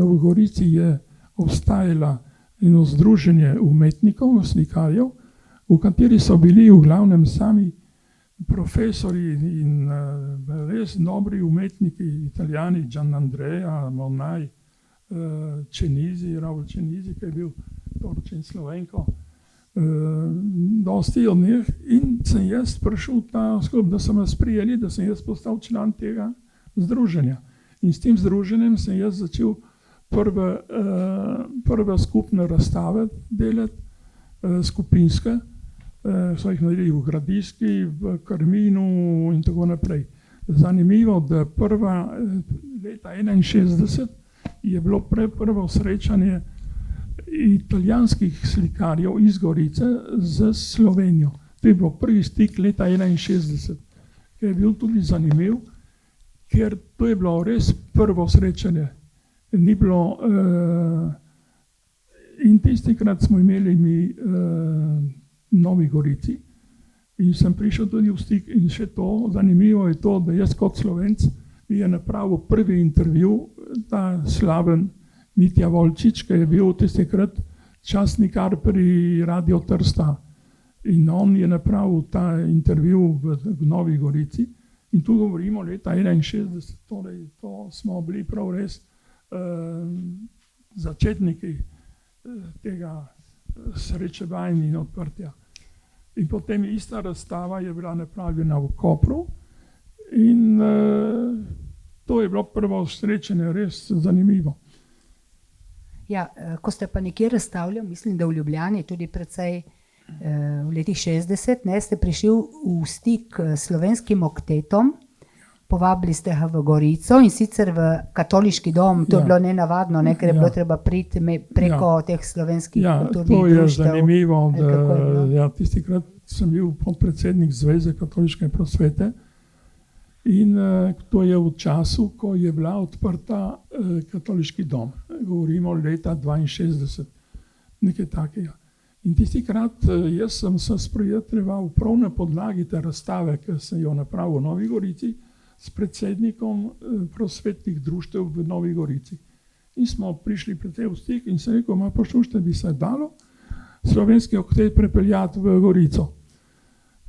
v Gorici je obstajalo eno združenje umetnikov, slikarjev, v kateri so bili v glavnem sami profesori in res dobri umetniki, Italijani, Gianandrea, Monaj, Raul Cenizi, ki je bil Torčin Slovenko, dosti od njih, in sem jaz prišel ta skup, da so me sprijeli, da sem jaz postal član tega združenja. In s tem združenjem sem jaz začel prve skupne razstave delati, skupinske, so jih naredili v Gradiški, v Karminu in tako naprej. Zanimivo, da prva leta 1961 je bilo prvo srečanje italijanskih slikarjev iz Gorice z Slovenijo. To je bilo prvi stik leta 1961, ki je bil tudi zanimiv, ker to je bilo res prvo srečanje. Ni bilo, in tistikrat smo imeli mi Novi Gorici in sem prišel tudi v stik, in še to, zanimivo je to, da jaz kot Slovenc mi je napravil prvi intervju, ta slaven Mitja Volčič, ki je bil tistikrat časnikar pri Radio Trsta, in on je napravil ta intervju v Novi Gorici, in tu govorimo leta 1961, torej to smo bili prav res začetniki tega srečevanja in odprtja. In potem ista razstava je bila napravljena v Kopru, in to je bilo prvo srečanje res zanimivo. Ja, ko ste pa nekje razstavljali, mislim, da v Ljubljani, tudi precej v letih 60, ste prišli v stik s slovenskim oktetom, povabili ste ga v Gorico, in sicer v katoliški dom. To je bilo nenavadno, ker je bilo treba priti preko teh slovenskih kulturnih društev. To je zanimivo, da tistikrat sem bil podpredsednik Zveze katoliške prosvete, in to je v času, ko je bila odprta katoliški dom. Govorimo leta 62, nekaj takega. In tistikrat jaz sem se sprijateljeval prav na podlagi te razstave, ki sem jo napravil v Novi Gorici, s predsednikom prosvetnih društev v Novi Gorici. In smo prišli precej v stik in sem rekel, poslušajte, bi se dalo slovenski oktet prepeljati v Gorico.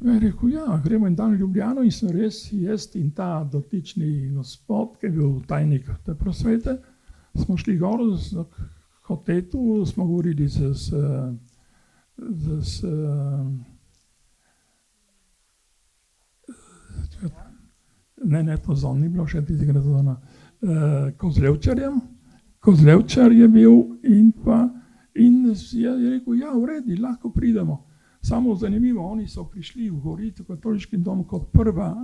In rekel, ja, gremo en dan v Ljubljano, in sem res jaz in ta dotični gospod, ki je bil tajnik te prosvete, smo šli gor z hotetu, smo govorili to zon ni bilo še tistega zona, Kozlevčarjem. Kozlevčar je bil in je rekel, ja, v redi, lahko pridemo. Samo zanimivo, oni so prišli v Gorico, katoliški dom, kot prva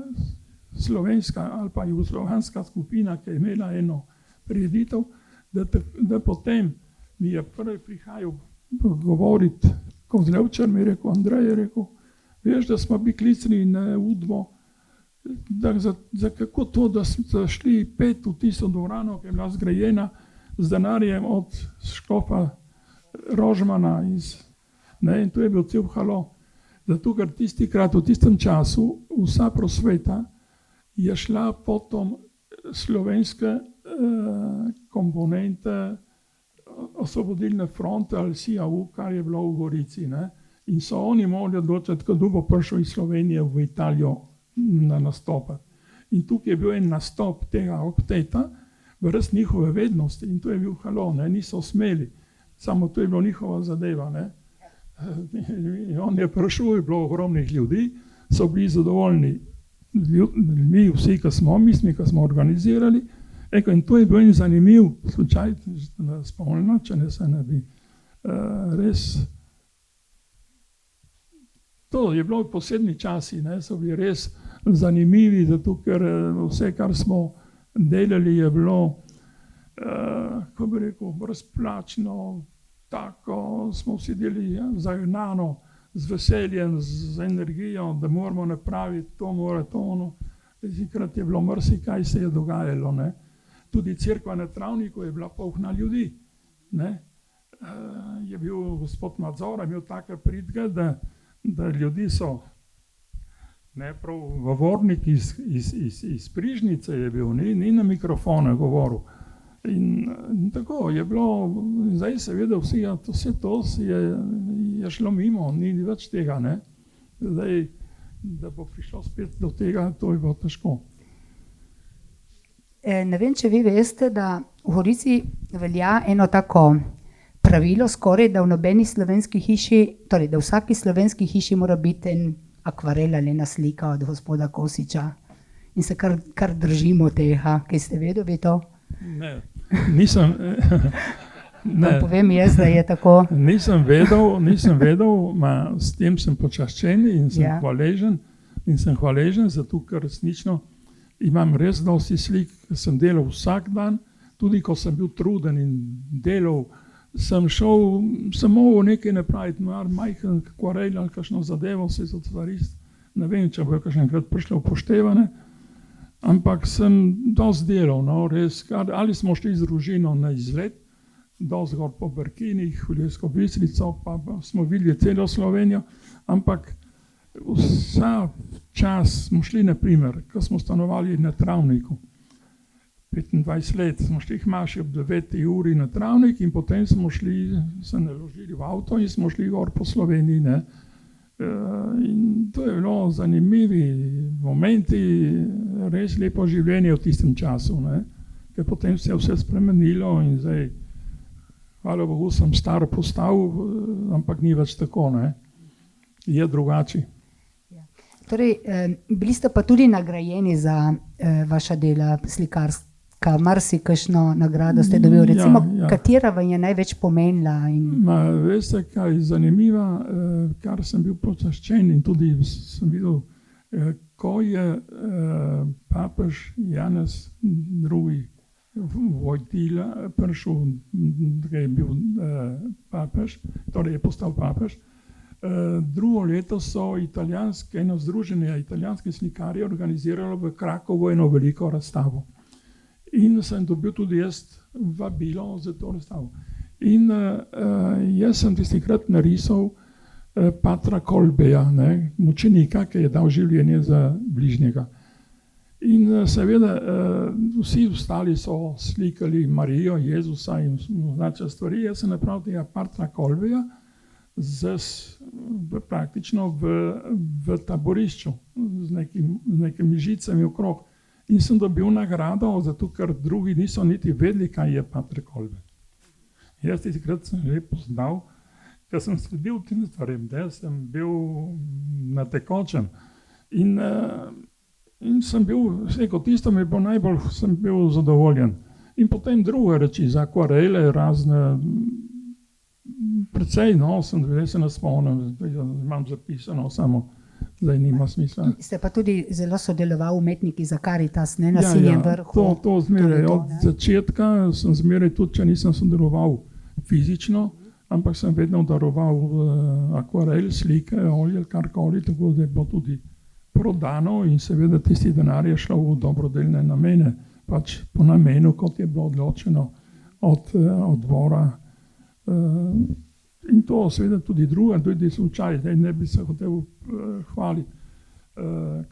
slovenska ali pa jugoslovanska skupina, ki je imela eno prireditev, da potem mi je prvi prihajal govoriti Kozlevčar, mi je rekel, Andrej je rekel, veš, da smo bili klicani na Udbo, za kako to, da smo šli pet v tisto dvorano, ki je bila zgrajena z denarjem od škofa Rožmana in to je bil cel halo. Zato, ker tistikrat, v tistem času, vsa prosveta je šla potom slovenske komponente osvobodilne fronte ali SIAU, kar je bilo v Gorici. Ne? In so oni morali odločiti, kdo bo prišel iz Slovenije v Italijo na nastopati. In tukaj je bil en nastop tega okteta, brez njihove vednosti, in to je bil halo, ne? Niso smeli, samo to je bilo njihova zadeva. Ne? In on je prišel, je bilo ogromnih ljudi, so bili zadovoljni mi vsi, ki smo organizirali. In to je bil en zanimiv slučaj, spomnila, če ne se ne bi res. To je bilo posebni časi, ne, so bili res zanimivi, zato ker vse, kar smo delali, je bilo, kako bi rekel, brezplačno, tako smo vsi delali zagnano, z veseljem, z energijo, da moramo napraviti to, mora to, ono. Zikrat je bilo marsikaj se je dogajalo, ne. Tudi cerkva na Travniku je bila polna ljudi, ne. Je bil gospod Madzora, imel take pridge, da ljudi so, ne, prav govornik iz Prižnice je bil, ni na mikrofone govoril. In tako je bilo, zdaj seveda vse to je šlo mimo, ni več tega, ne. Zdaj, da bo prišlo spet do tega, to je bilo težko. Ne vem, če vi veste, da v Gorici velja eno tako pravilo skoraj, da v nobeni slovenski hiši, torej da v vsaki slovenski hiši mora biti en akvarel ali ena slika od gospoda Kosiča. In se kar držimo tega, kaj ste vedeli to? Ne, nisem. Ne. Povem jaz, da je tako. Nisem vedel, s tem sem počaščen in sem hvaležen. In sem hvaležen, zato ker resnično imam res dosti slik, ker sem delal vsak dan, tudi ko sem bil truden in delal, sem šel samo nekaj napraviti, majhen akvarel ali kakšno zadevo, vse so stvari, ne vem, če bo kakšenkrat prišle upoštevane, ampak sem dosti delal, no, res, ali smo šli z družino na izlet, dosti gor po Brkinih, v Ilirsko Bistrico, pa smo videli celo Slovenijo, ampak vsa čas smo šli, na primer, ko smo stanovali na Travniku, 25 let, smo šli k maši ob 9. uri na Travnik in potem smo šli, se naložili v avto in smo šli gor po Sloveniji, ne. In to je bilo zanimivi momenti, res lepo življenje v tistem času, ne. Ker potem se je vse spremenilo in zdaj, hvala Bogu, sem star postal, ampak ni več tako, ne. Je drugače. Torej, bili ste pa tudi nagrajeni za vaša dela slikarska, marsikakšno nagrado ste dobili. Recimo, katera vam je največ pomenila? Veste, kaj je zanimiva, kar sem bil počaščen in tudi sem videl, ko je papež Janez II. Vojtila prišel, da je bil papež, torej je postal papež. Drugo leto so eno združenje italijanskih slikarjev organiziralo v Krakovu eno veliko razstavo. In sem dobil tudi jaz vabilo za to razstavo. In jaz sem tistikrat narisal patra Kolbeja, ne, mučenika, ki je dal življenje za bližnjega. In seveda vsi ostali so slikali Marijo, Jezusa in znače stvari. Jaz sem napravil tega patra Kolbeja praktično v taborišču z nekimi žicami okrog. In sem dobil nagrado, zato ker drugi niso niti vedeli, kaj je patra Kolbe. Jaz tistikrat sem že poznal, ker sem sledil tem stvarem, da sem bil na tekočem. In sem bil, kot tisto mi je bilo najbolj, sem bil zadovoljen. In potem druge reči, za akvarele, razne, precej, no, se ne spomnim, imam zapisano, samo zdaj nima smisla. Ste pa tudi zelo sodelovali umetniki za Karitas, ne, na Sinjem vrhu. To zmeraj, od začetka sem zmeraj tudi, če nisem sodeloval fizično, ampak sem vedno daroval akvarel, slike, olje, karkoli, tako da je bilo tudi prodano in seveda tisti denar je šlo v dobrodelne namene, pač po namenu, kot je bilo odločeno od odbora. In to seveda tudi drugi slučaj, zdaj ne bi se hotel hvaliti,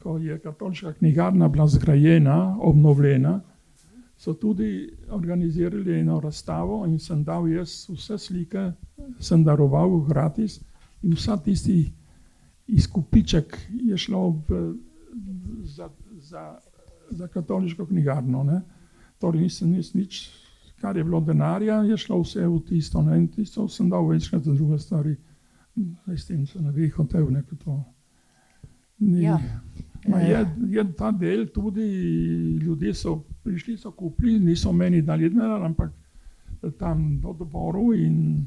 ko je katoliška knjigarna bila zgrajena, obnovljena, so tudi organizirali eno razstavo in sem dal jaz vse slike, sem daroval gratis in vsa tisti izkupiček je šlo za katoliško knjigarno. Ne. Torej nisem nič, kar je bilo denarja, je šlo vse v tisto. Ne. In tisto sem dal večkrat za druge stvari. S tem se ne bi hotel nekaj to. Ja. Je ta del tudi, ljudje so prišli, so kupili, niso meni dali denar, ampak tam do odboru in...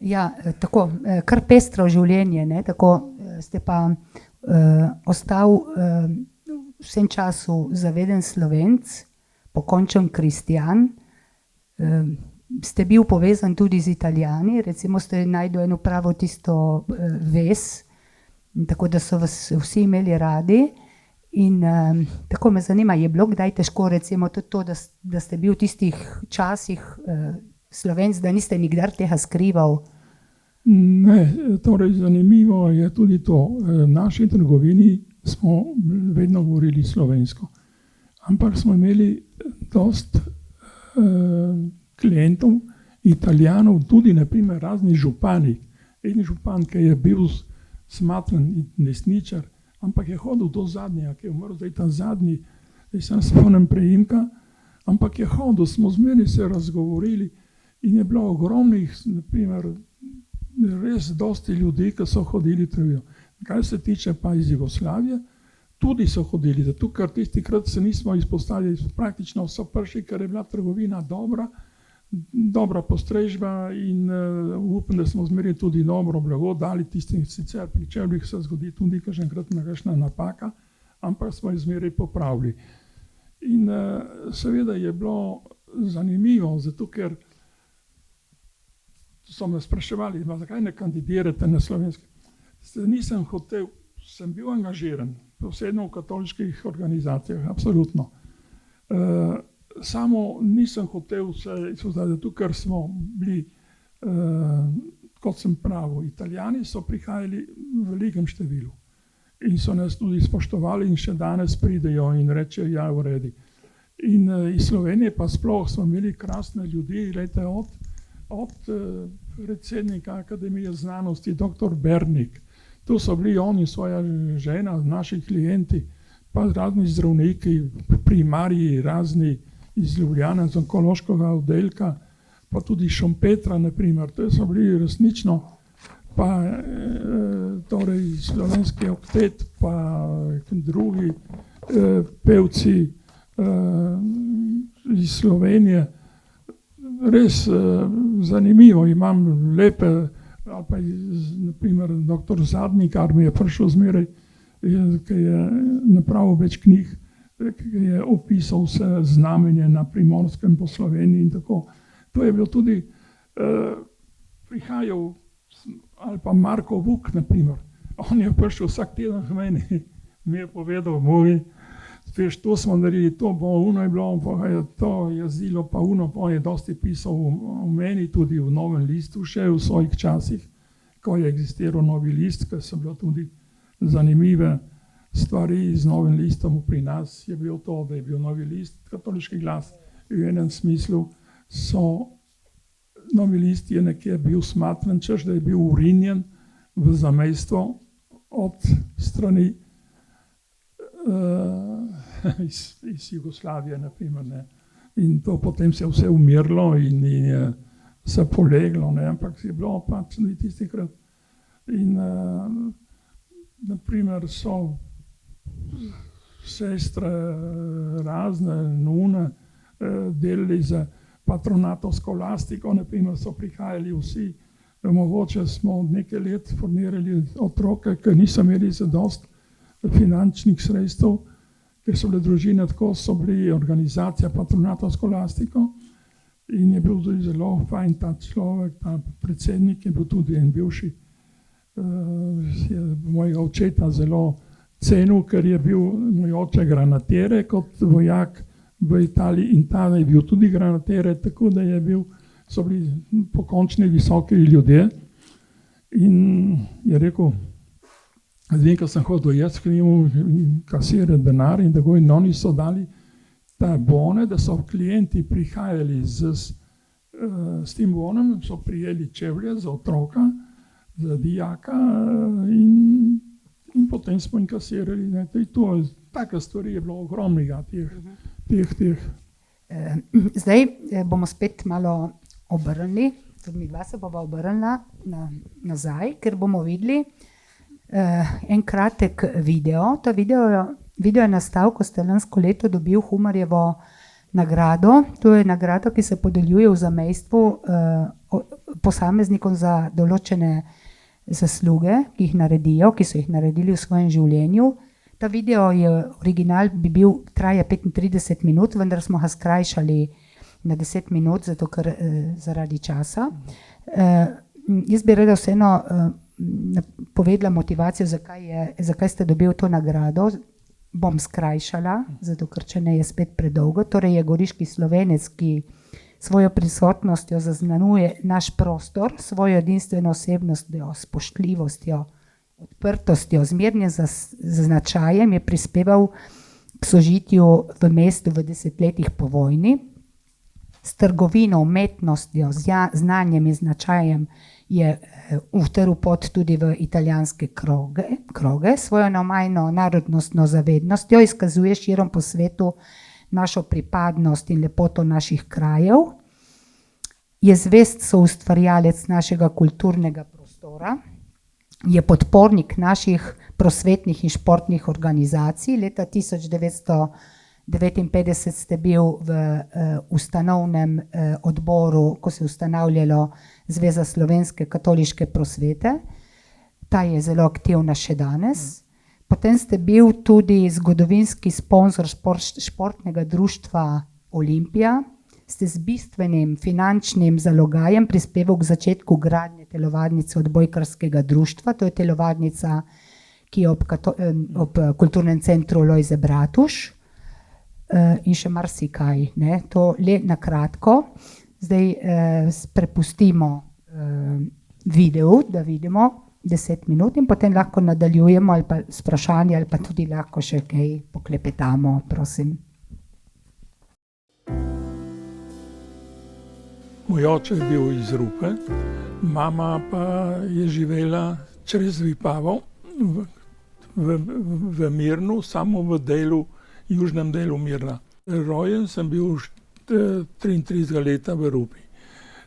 Ja, tako, kar pestro življenje, ne? Tako ste pa ostal vsem času zaveden Slovenc, pokončen kristjan, ste bil povezan tudi z Italijani, recimo ste najdel eno pravo tisto vez, tako da so vas vsi imeli radi in tako me zanima, je bilo kdaj težko recimo tudi to, da ste bil v tistih časih Slovenc, da niste nikdar tega skrival? Ne, torej zanimivo je tudi to. V naši trgovini smo vedno govorili slovensko, ampak smo imeli dost klientov, Italijanov, tudi naprimer razni župani. En župan, ki je bil smatran desničar, ampak je hodil do zadnjega, ki je umrl, zdaj ta zadnji, zdaj sem spomnim preimka, ampak je hodil, smo zmeraj se razgovorili in je bilo ogromnih, naprimer, res dosti ljudi, ki so hodili trvijo. Kaj se tiče pa iz Jugoslavije, tudi so hodili, zato ker tistikrat se nismo izpostavili, praktično so prišli, ker je bila trgovina dobra postrežba in upam, da smo zmeraj tudi dobro blago dali tistim, sicer pri čevljih se zgodi tudi kakšna napaka, ampak smo jih zmeraj popravili. In seveda je bilo zanimivo, zato ker so me spraševali, zakaj ne kandidirate na slovenski. Nisem hotel, sem bil angažiran, posebno v katoliških organizacijah, absolutno. Samo nisem hotel se izpostaviti, zato ker smo bili, kot sem pravil, Italijani so prihajali v velikem številu in so nas tudi spoštovali in še danes pridejo in rečejo, ja, v redu. In iz Slovenije pa sploh smo imeli krasne ljudi, gledajte, od predsednika Akademije znanosti, dr. Bernik, tu so bili oni, svoja žena, naši klienti, pa razni zdravniki, primarji, razni iz Ljubljane, z onkološkega oddelka, pa tudi Šumpetra, naprimer, to so bili resnično, pa torej slovenski oktet, pa drugi pevci iz Slovenije. Res zanimivo, imam lepe, ali pa naprimer dr. Zadnikar mi je prišel zmeraj, ki je napravil več knjig, ki je opisal vse znamenje na Primorskem po Sloveniji in tako. To je bil tudi prihajal, ali pa Marko Vuk, naprimer. On je prišel vsak teden k meni, mi je povedal, veš, to smo naredili, to bo, uno je bilo, pa je to jezilo, pa uno, pa je dosti pisal o meni, tudi v Novem listu, še v svojih časih, ko je existiral Novi list, ker so bile tudi zanimive stvari z Novim listom pri nas, je bil to, da je bil Novi list, katoliški glas, v enem smislu Novi list je nekje bil smatran, češ, da je bil urinjen v zamejstvo od strani iz Jugoslavije, naprimer, ne. In to potem se je vse umirilo in je se poleglo, ne, ampak je bilo pač tistikrat. In naprimer so sestre razne, nune, delali za patronato skolastiko, naprimer so prihajali vsi, mogoče smo nekaj let formirali otroke, ki niso imeli zadosti finančnih sredstev, ker so bile družine, tako so bili organizacija patronato skolastiko in je bil tudi zelo fajn ta človek, ta predsednik je bil tudi en bivši, mojega očeta zelo cenil, ker je bil moj oče granatere kot vojak v Italiji in tam je bil tudi granatere, tako da so bili pokončni visoki ljudje in je rekel, zdaj, ko sem hodil jaz k njemu kasirati denar in tako in oni so dali ta bone, da so klienti prihajali s tem bonom, so prijeli čevlje za otroka, za dijaka in potem smo inkasirali. Ne, taka stvari je bilo ogromnega teh. Zdaj bomo spet malo obrnili, tudi mi dva se bova obrnila nazaj, ker bomo videli en kratek video. Ta video je nastal, ko ste lansko leto dobil Humarjevo nagrado. To je nagrada, ki se podeljuje v zamejstvu posameznikom za določene zasluge, ki so jih naredili v svojem življenju. Ta video je original, traja 35 minut, vendar smo ga skrajšali na 10 minut, zato ker zaradi časa. Jaz bi rada vseeno povedala motivacijo, zakaj ste dobili to nagrado. Bom skrajšala, zato ker če ne je spet predolgo. Torej je Goriški Slovenec, ki svojo prisotnostjo zaznamuje naš prostor, svojo edinstveno osebnostjo, spoštljivostjo, odprtostjo, zmernim značajem je prispeval k sožitju v mestu v desetletjih po vojni. S trgovino, umetnostjo, znanjem in značajem je utrl pot tudi v italijanske kroge. Svojo neomajno narodnostno zavednostjo izkazuje širom po svetu našo pripadnost in lepoto naših krajev. Je zvest soustvarjalec našega kulturnega prostora. Je podpornik naših prosvetnih in športnih organizacij. Leta 1959 ste bil v ustanovnem odboru, ko se je ustanavljalo Zveza slovenske katoliške prosvete. Ta je zelo aktivna še danes. Potem ste bil tudi zgodovinski sponzor športnega društva Olimpija. Ste z bistvenim finančnim zalogajem prispeval k začetku gradnje telovadnice odbojkarskega društva. To je telovadnica, ki je ob kulturnem centru Lojze Bratuš. In še marsikaj, ne? To le na kratko. Zdaj prepustimo video, da vidimo 10 minut in potem lahko nadaljujemo ali pa s vprašanji ali pa tudi lahko še kaj poklepetamo, prosim. Moj oče je bil iz Rupe, mama pa je živela čez Vipavo v Mirnu, samo v južnem delu Mirna. Rojen sem bil 33 leta v Rupi,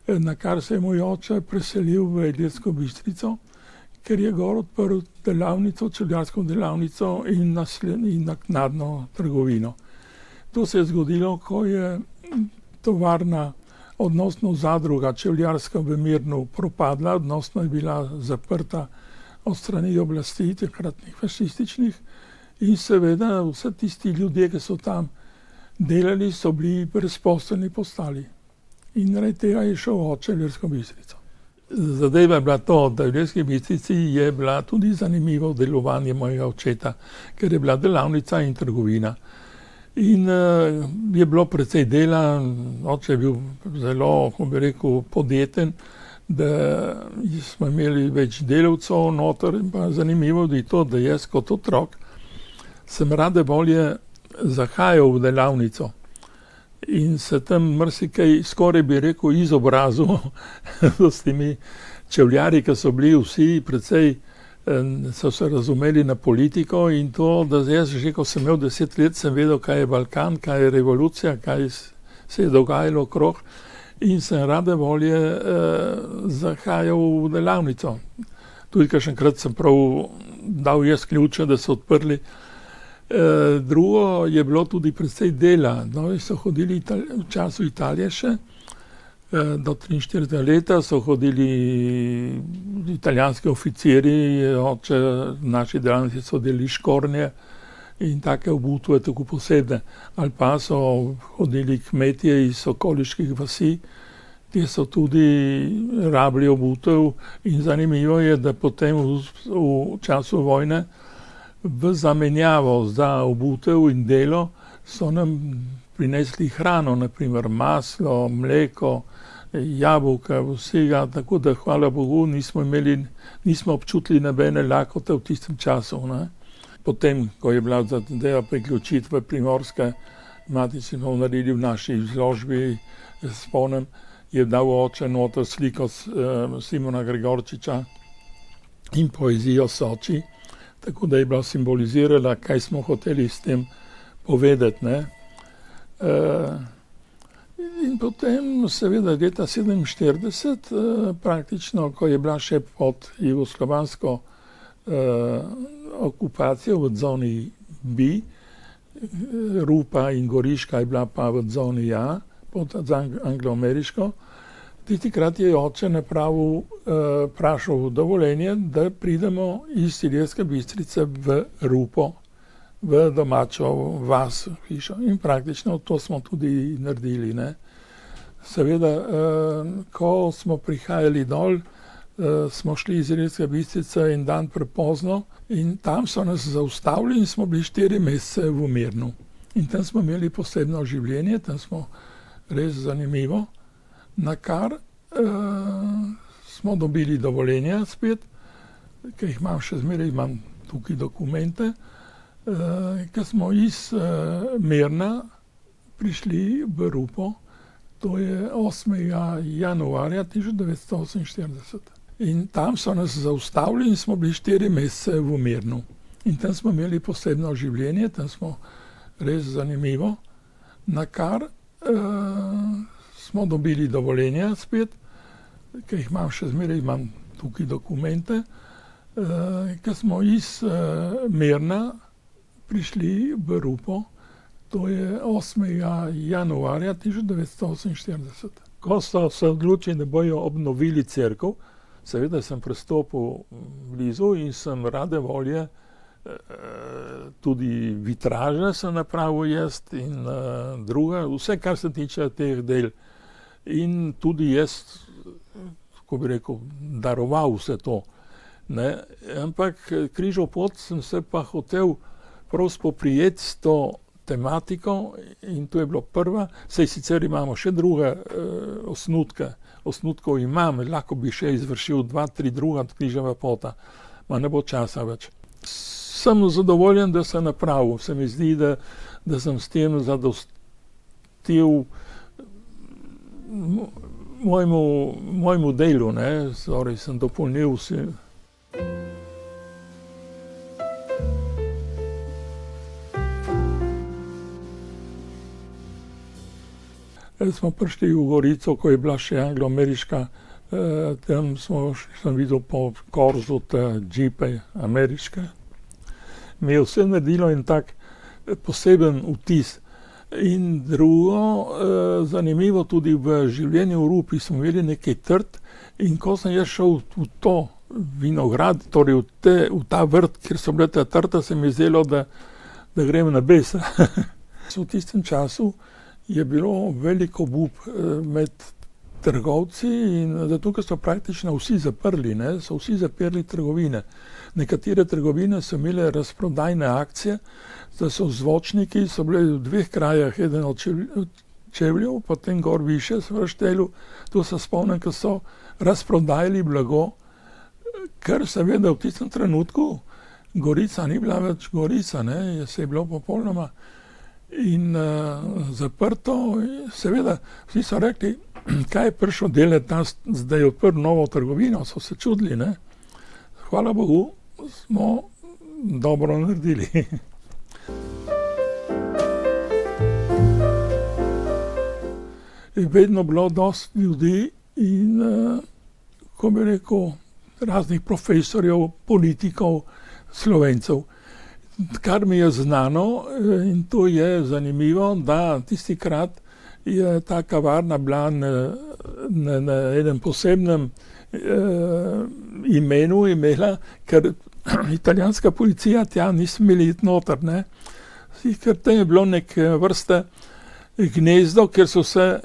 na kar se je moj oče preselil v Ilirsko Bistrico, ker je gor odprl delavnico, čevljarsko delavnico in naknadno trgovino. To se je zgodilo, ko je tovarna, odnosno zadruga čevljarska v Mirnu propadla, odnosno je bila zaprta od strani oblasti, takratnih fašističnih, in seveda vse tisti ljudje, ki so tam delali, so bili brezposelni postali. In zaradi tega je šel oče v Ilirsko Bistrico. Zadeva je bila to, da v Ilirski Bistrici je bila tudi zanimivo delovanje mojega očeta, ker je bila delavnica in trgovina. In je bilo precej dela, oče je bil zelo, kako bi rekel, podjeten, da smo imeli več delavcev noter, in pa zanimivo je to, da jaz kot otrok sem rade volje zahajal v delavnico in se tam marsikaj, skoraj bi rekel, izobrazil s temi čevljarji, ki so bili vsi precej, so se razumeli na politiko in to, da jaz že, ko sem imel 10 let, sem vedel, kaj je Balkan, kaj je revolucija, kaj se je dogajalo okrog in sem rade volje zahajal v delavnico. Tudi kakšenkrat sem prav dal jaz ključe, da so odprli. Drugo je bilo tudi precej dela. No, so hodili v času Italije še, do 43 leta so hodili italijanski oficiri, oče naši delavnici so delili škornje in take obutve tako posebne. Ali pa so hodili kmetje iz okoliških vasi, ti so tudi rabili obutev in zanimivo je, da potem v času vojne v zamenjavo za obutev in delo so nam prinesli hrano, naprimer maslo, mleko, jabolka, vsega, tako da hvala Bogu nismo občutili nobene lakote v tistem času. Ne. Potem, ko je bila zadeva priključitve Primorske matični smo naredili v naši izložbi, spomnim, je dal oče noter sliko Simona Gregorčiča in poezijo Soči, tako da je bila simbolizirala, kaj smo hoteli s tem povedati, ne. In potem, seveda, leta 1947, praktično, ko je bila še pod jugoslovansko okupacijo v zoni B, Rupa in Goriška je bila pa v zoni A, pod anglo-ameriško, tistikrat je oče napravil, prašal dovoljenje, da pridemo iz Ilirske Bistrice v Rupo, v domačo vas, hišo. In praktično to smo tudi naredili, ne. Seveda, ko smo prihajali dol, smo šli iz Ilirske Bistrice en dan prepozno in tam so nas zaustavili in smo bili 4 mesece v Mirnu. In tam smo imeli posebno življenje, tam smo res zanimivo, na kar smo dobili dovoljenja spet, ker jih imam še zmeraj, imam tukaj dokumente, ker smo iz Mirna prišli v Rupo, to je 8. januarja 1948. In tam so nas zaustavili in smo bili 4 mesece v Mirnu. In tam smo imeli posebno življenje, tam smo res zanimivo, na kar smo dobili dovoljenja spet, ker jih imam še zmeraj, imam tukaj dokumente, ker smo iz Mirna prišli v Rupo, to je 8. januarja 1948. Ko so se odločili, da bojo obnovili cerkev, seveda sem prestopil blizu in sem rade volje tudi vitraže sem napravil jaz in druga, vse, kar se tiče teh del. In tudi jaz, kako bi rekel, daroval vse to. Ne? Ampak križov pot sem se pa hotel prav spoprijeti s to tematiko in to je bilo prva, saj sicer imamo še druge osnutkov imam, lahko bi še izvršil 2-3 druga od križeva pota, ma ne bo časa več. Sem zadovoljen, da sem napravil, se mi zdi, da sem s tem zadostil mojemu delu, ne, torej sem dopolnil vse. Smo prišli v Gorico, ko je bila še anglo-ameriška, tam sem videl po korzu te džipe ameriške. Mi je vse naredilo en tak poseben vtis. In drugo, zanimivo tudi v življenju v Rupi smo imeli nekaj trt in ko sem jaz šel v to vinograd, torej v ta vrt, kjer so bile te trte, se mi zdelo, da grem na besa. V tistem času je bilo veliko obup med trgovci in zato, ker so praktično vsi zaprli, ne, so vsi zaprli trgovine. Nekatere trgovine so imele razprodajne akcije, da so zvočniki, so bile v 2 krajah, eden od Čevljev, potem gor više v Raštelju, tu se spomnim, ko so razprodajali blago, ker seveda v tistem trenutku Gorica ni bila več Gorica, ne, se je bilo popolnoma in zaprto, seveda vsi so rekli, kaj je prišel delati ta, zdaj je odprl novo trgovino, so se čudili, ne. Hvala Bogu, smo dobro naredili. Je vedno bilo dosti ljudi in, ko bi rekel, raznih profesorjev, politikov, Slovencev. Kar mi je znano, in to je zanimivo, da tistikrat je ta kavarna bila na enem posebnem imenu imela, ker italijanska policija tja nismo imeli iti noter, ne. Ker tam je bilo neke vrste gnezdo, kjer so se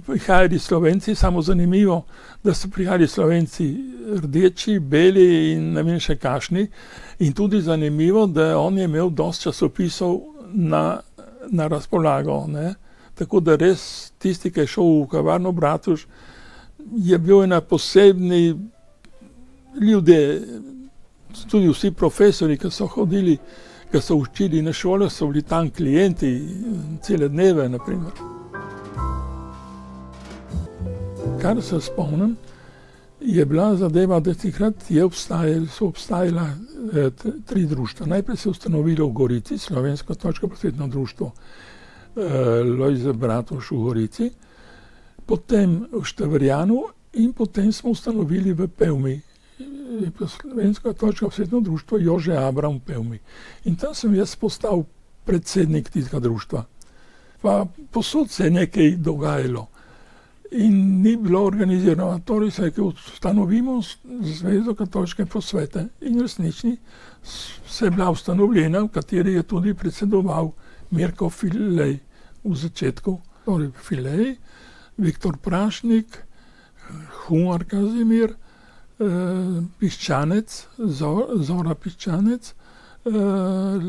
prihajali Slovenci, samo zanimivo, da so prihajali Slovenci rdeči, beli in ne vem še kakšni. In tudi zanimivo, da on je imel dosti časopisov na razpolago, ne. Tako da res tisti, ki je šel v kavarno Bratuž, je bil ena posebni ljudje, tudi vsi profesori, ki so hodili, ki so učili na šole, so bili tam klienti cele dneve, naprimer. Kar se spomnim, je bila zadeva, da takrat so obstajala 3 društva. Najprej se je ustanovilo v Gorici, Slovensko prosvetno društvo Lojze Bratuš v Gorici, potem v Števerjanu in potem smo ustanovili v Pevmi Slovensko prosvetno društvo Jože Abram v Pevmi. In tam sem jaz postal predsednik tistega društva. Pa posod se je nekaj dogajalo. In ni bilo organizirano. Torej se je ustanovimo Zvezo katoliške prosvete in resnični se je bila ustanovljena, v kateri je tudi predsedoval Mirko Filej v začetku. Torej Filej, Viktor Prašnik, Humar Kazimir, Piščanec, Zora Piščanec,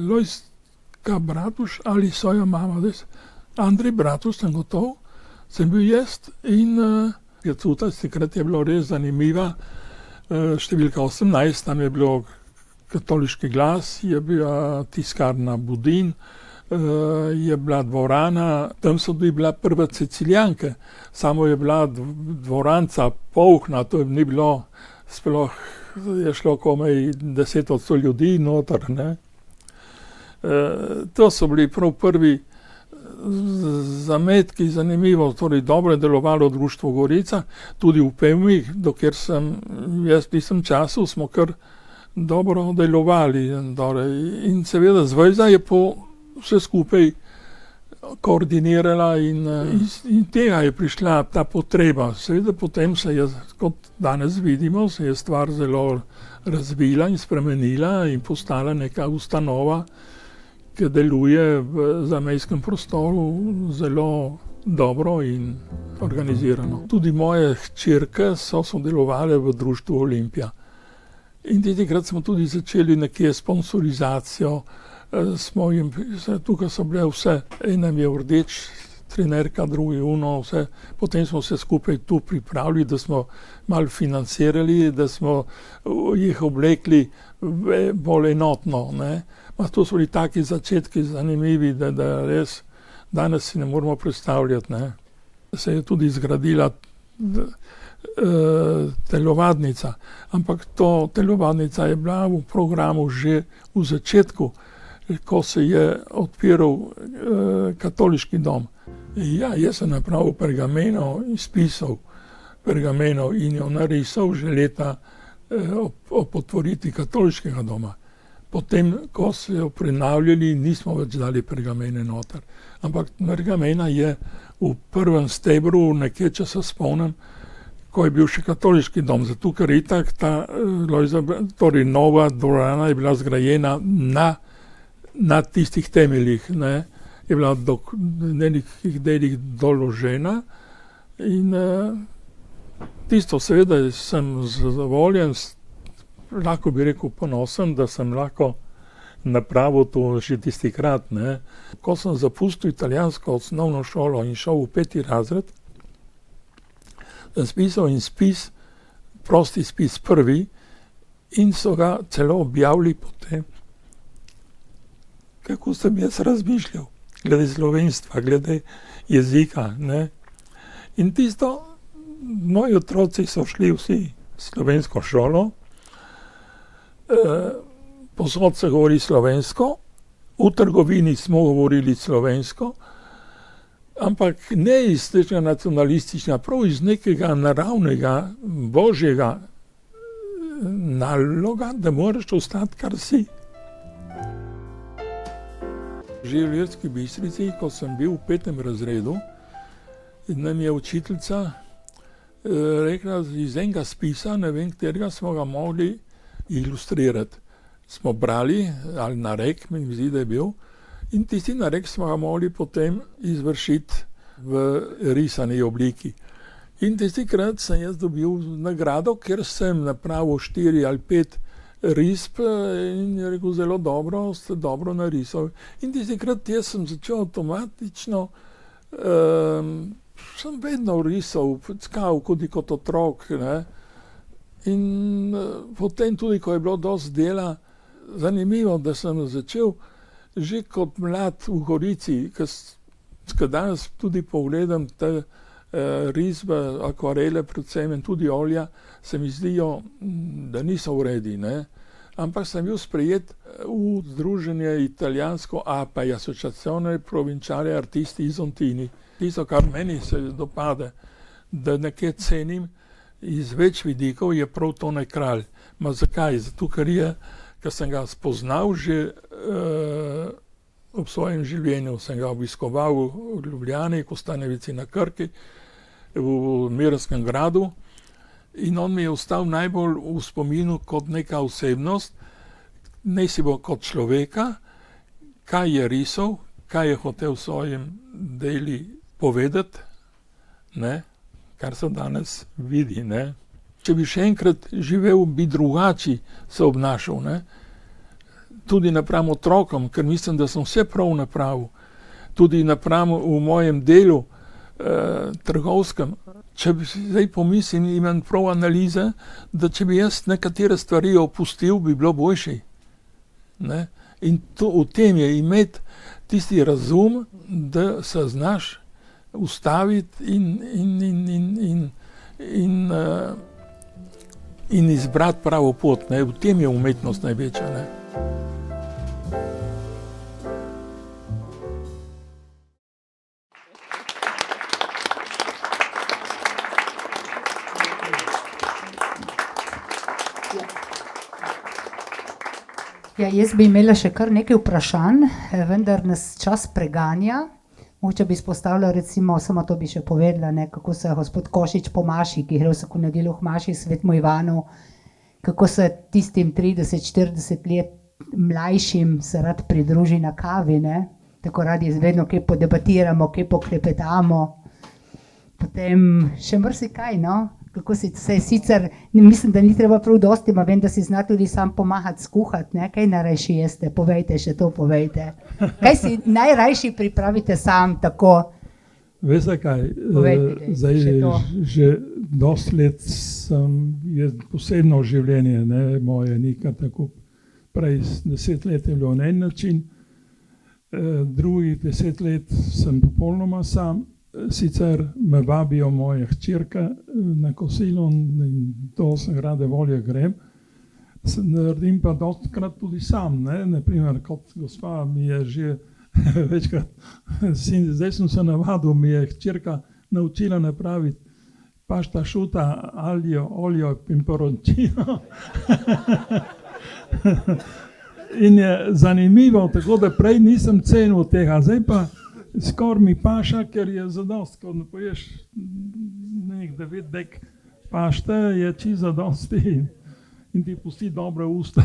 Lojzka Bratuš ali Soja Mamades, Andrej Bratuš, sem gotov. Sem bil jaz in takrat je bilo res zanimiva številka 18, tam je bilo Katoliški glas, je bila tiskarna Budin, je bila dvorana, tam so bila prva Cecilijanke, samo je bila dvoranca polhna, to ni bilo, sploh je šlo komaj 10% ljudi noter, ne. To so bili prav prvi zametki, zanimivo, torej dobro je delovalo društvo Gorica, tudi v Pevmi, dokler sem jaz v tistem času, smo kar dobro delovali. In seveda zveza je vse skupaj koordinirala in tega je prišla ta potreba. Seveda potem se je, kot danes vidimo, se je stvar zelo razvila in spremenila in postala neka ustanova, ki deluje v zamejskem prostoru zelo dobro in organizirano. Tudi moje hčerke so sodelovale v društvu Olimpija. In takrat smo tudi začeli nekje sponsorizacijo, tukaj so bile vse, enem je Rdeč, trenerka, drugi Uno, vse. Potem smo se skupaj tu pripravili, da smo malo financirali, da smo jih oblekli bolj enotno, ne. Ma to so bili taki začetki zanimivi, da res danes si ne moramo predstavljati, ne. Se je tudi zgradila telovadnica, ampak to telovadnica je bila v programu že v začetku, ko se je odpiral katoliški dom. Ja, jaz sem napravil pergameno in spisal pergameno in jo narisal že leta ob otvoritvi katoliškega doma. Potem, ko so jo prenavljali, nismo več dali pergamene noter. Ampak pergamena je v prvem stebru, nekje, če se spomnim, ko je bil še katoliški dom. Zato, ker itak ta torej nova dvorana je bila zgrajena na tistih temeljih, ne. Je bila do nekih delih doložena in tisto seveda sem zadovoljen, lahko bi rekel ponosen, da sem lahko napravil to že tisti krat, ne. Ko sem zapustil italijansko osnovno šolo in šel v 5. razred, sem spisal in spis, prosti spis prvi in so ga celo objavili potem, kako sem jaz razmišljal, glede slovenstva, glede jezika, ne. In tisto, moji otroci so šli vsi v slovensko šolo, posod se govori slovensko, v trgovini smo govorili slovensko, ampak ne iz tega nacionalističnega, prav iz nekega naravnega, božjega naloga, da moraš ostati, kar si. Že v Ilirski Bistrici, ko sem bil v 5. razredu, nam je učiteljica rekla iz enega spisa, ne vem, katerega smo ga mogli ilustrirati. Smo brali, ali narek, mi zdi, da je bil, in tisti narek smo ga mogli potem izvršiti v risani obliki. In tistikrat sem jaz dobil nagrado, ker sem napravil 4 ali 5 risb in je rekel, zelo dobro, ste dobro narisali. In tistikrat jaz sem začel avtomatično, sem vedno risal, tkal kot otrok, ne. In potem tudi, ko je bilo dosti dela, zanimivo, da sem začel že kot mlad v Gorici, ko danes tudi pogledam te risbe, akvarele predvsem in tudi olja, se mi zdijo, da niso v redu, ne. Ampak sem bil sprejet v združenje italijansko APA, Associazione Provinciale Artisti Isontini. Tisto, kar meni se dopade, da nekaj cenim iz več vidikov, je prav Tone Kralj. Ma zakaj? Zato, ker sem ga spoznal že ob svojem življenju. Sem ga obiskoval v Ljubljani, Kostanjevici na Krki, v Miranskem gradu. In on mi je ostal najbolj v spominu kot neka osebnost, ne si bo kot človeka, kaj je risal, kaj je hotel v svojem deli povedati, ne, kar se danes vidi. Ne. Če bi še enkrat živel, bi drugače se obnašal. Ne. Tudi napram otrokom, ker mislim, da sem vse prav napravil. Tudi napram v mojem delu trgovskem. Če bi zdaj pomislim, imam prav analize, da če bi jaz nekatere stvari opustil, bi bilo boljše. Ne? In to, v tem je imeti tisti razum, da se znaš ustaviti in izbrati pravo pot. Ne? V tem je umetnost največja. Ne? Ja, jaz bi imela še kar nekaj vprašanj, vendar nas čas preganja. Mogoče bi izpostavila, recimo, samo to bi še povedala, ne, kako se gospod Košič po maši, ki gre vsako nedeljo v maši Svetemu Ivanu, kako se tistim 30-40 let mlajšim se rad pridruži na kavi, ne, tako radi vedno kaj podebatiramo, kaj poklepetamo. Potem še marsikaj, no. Kako si se sicer, mislim, da ni treba prav dosti, ma vem, da si zna tudi sam pomagati skuhati, ne? Kaj najrajši jeste? Povejte, še to povejte. Kaj si najrajši pripravite sam tako? Veste kaj, zdaj že dosti let je posebno življenje, ne, moje, nikar tako. Prej 10 let je bilo na en način, drugih 10 let sem popolnoma sam. Sicer me vabijo moje hčerke na kosilo in to sem rade volje grem. Naredim pa dostikrat tudi sam, ne? Naprimer, kot gospa mi je že večkrat, zdaj sem se navadil, mi je hčerka naučila napraviti pašta šuta, olio in peperoncino. In je zanimivo, tako da prej nisem cenil tega, zdaj pa skoraj mi paša, ker je zadost, ko ne poješ nek 9 dek pašte, je čisto zadosti in ti pusti dobre usta.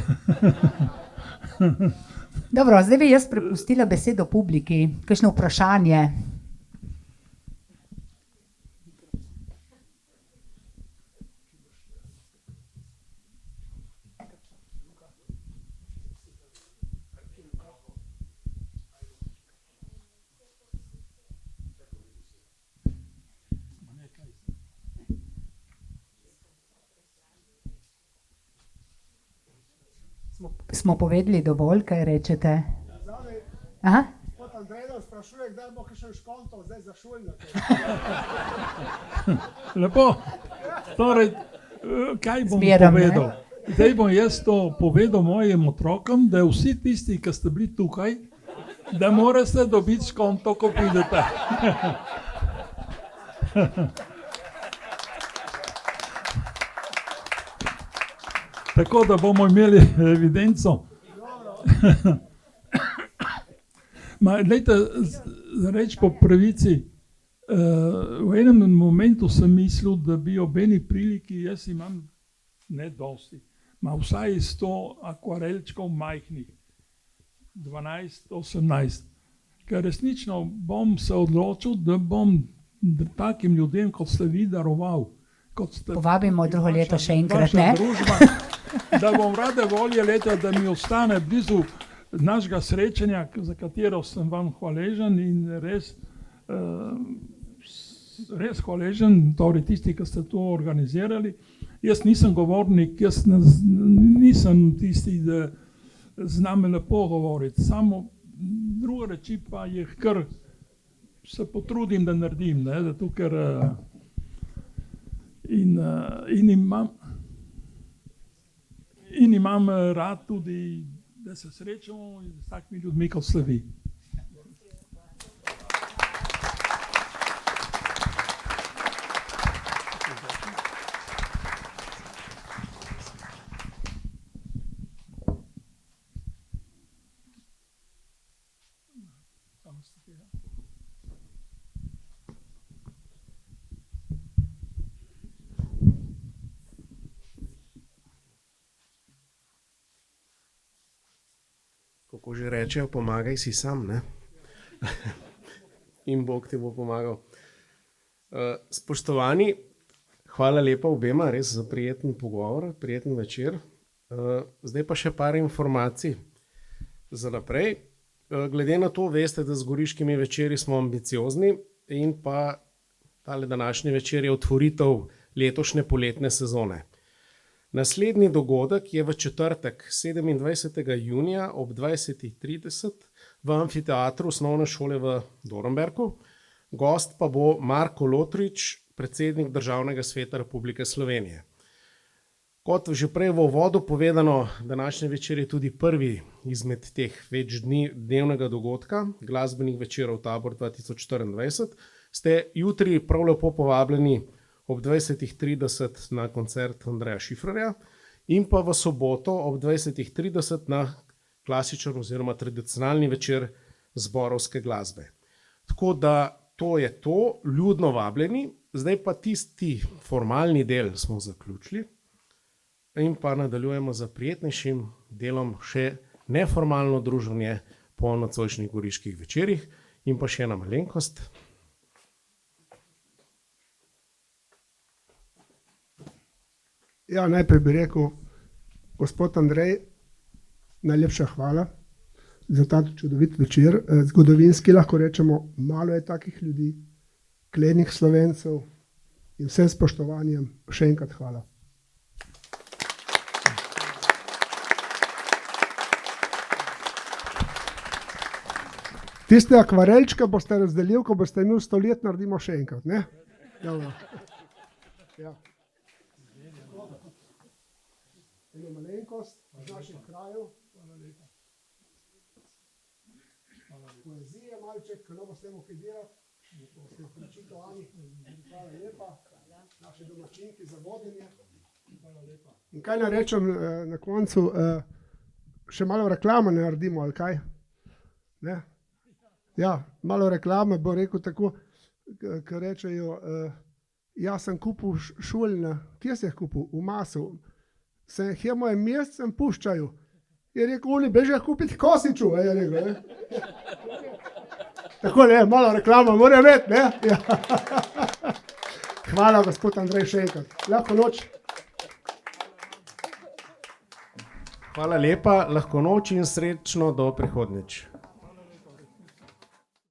Dobro, zdaj bi jaz prepustila besedo publiki. Kakšno vprašanje? Smo povedali dovolj, kaj rečete? Aha? Gospod Andrej sprašuje, kdaj bo kakšen škonto zdaj za šolnike. Lepo. Torej, kaj bom Zmeram, povedal? Zdaj bom jaz to povedal mojim otrokom, da vsi tisti, ki ste bili tukaj, da morate dobiti škonto, ko pridete. Tako da bomo imeli evidenco. Glejte, reč po pravici, v enem momentu sem mislil, da bi ob eni priliki, jaz imam ne dosti, vsaj 100 akvarelčkov majhnih, 12-18, ker resnično bom se odločil, da bom takim ljudem, kot ste vi, daroval. Povabimo drugo leto še enkrat, ne? Družba, da bom rade volje leta, da mi ostane blizu našega srečanja, za katero sem vam hvaležen in res hvaležen, torej tisti, ki ste to organizirali. Jaz nisem govornik, nisem tisti, da znam lepo govoriti, samo druga reči pa jih kar se potrudim, da naredim, ne, zato ker in imam rad tudi, da se srečamo in s takimi ljudmi, kot ste vi. Kako že rečejo, pomagaj si sam, ne? In Bog ti bo pomagal. Spoštovani, hvala lepa obema, res za prijeten pogovor, prijeten večer. Zdaj pa še par informacij za naprej. Glede na to, veste, da z Goriškimi večeri smo ambiciozni in pa tale današnji večer je otvoritev letošnje poletne sezone. Naslednji dogodek je v četrtek, 27. junija ob 20:30 v amfiteatru osnovne šole v Dornberku. Gost pa bo Marko Lotrič, predsednik Državnega sveta Republike Slovenije. Kot že prej v uvodu povedano, današnji večer je tudi prvi izmed teh večdnevnega dogodka, glasbenih večerov Tabor 2024. Ste jutri prav lepo povabljeni ob 20:30 na koncert Andreja Šifrerja in pa v soboto ob 20:30 na klasičen oziroma tradicionalni večer zborovske glasbe. Tako da to je to, ljudno vabljeni, zdaj pa tisti formalni del smo zaključili in pa nadaljujemo za prijetnejšim delom še neformalno druženje po nocojšnjih Goriških večerih in pa še ena malenkost. Ja, najprej bi rekel, gospod Andrej, najlepša hvala za ta čudovit večer. Zgodovinski lahko rečemo, malo je takih ljudi, klenih Slovencev in vsem spoštovanjem še enkrat hvala. Tiste akvarelčke boste razdelili, ko boste imeli 100 let, naredimo še enkrat, ne? Dobro. Ja. Eno malenkost z naših krajev. Hvala lepa. Poezije malček, ko ne bo s tem okidirati. Boste pričitovani. Hvala lepa. Naše domačinki za vodenje. Hvala lepa. In kaj naj rečem na koncu? Še malo reklame naredimo, ali kaj? Ne? Ja, malo reklame bo rekel tako, ko rečejo, jaz sem kupil šuljne. Kje si jih kupil? V Masu. Se je moje mesec puščajo. Je rekel, oni beže kupiti Kosiču, je rekel, ne? Tako ne, malo reklama mora imeti, ne? Ja. Hvala, gospod Andrej, še enkrat. Lahko noč. Hvala lepa, lahko noč in srečno do prihodnjič.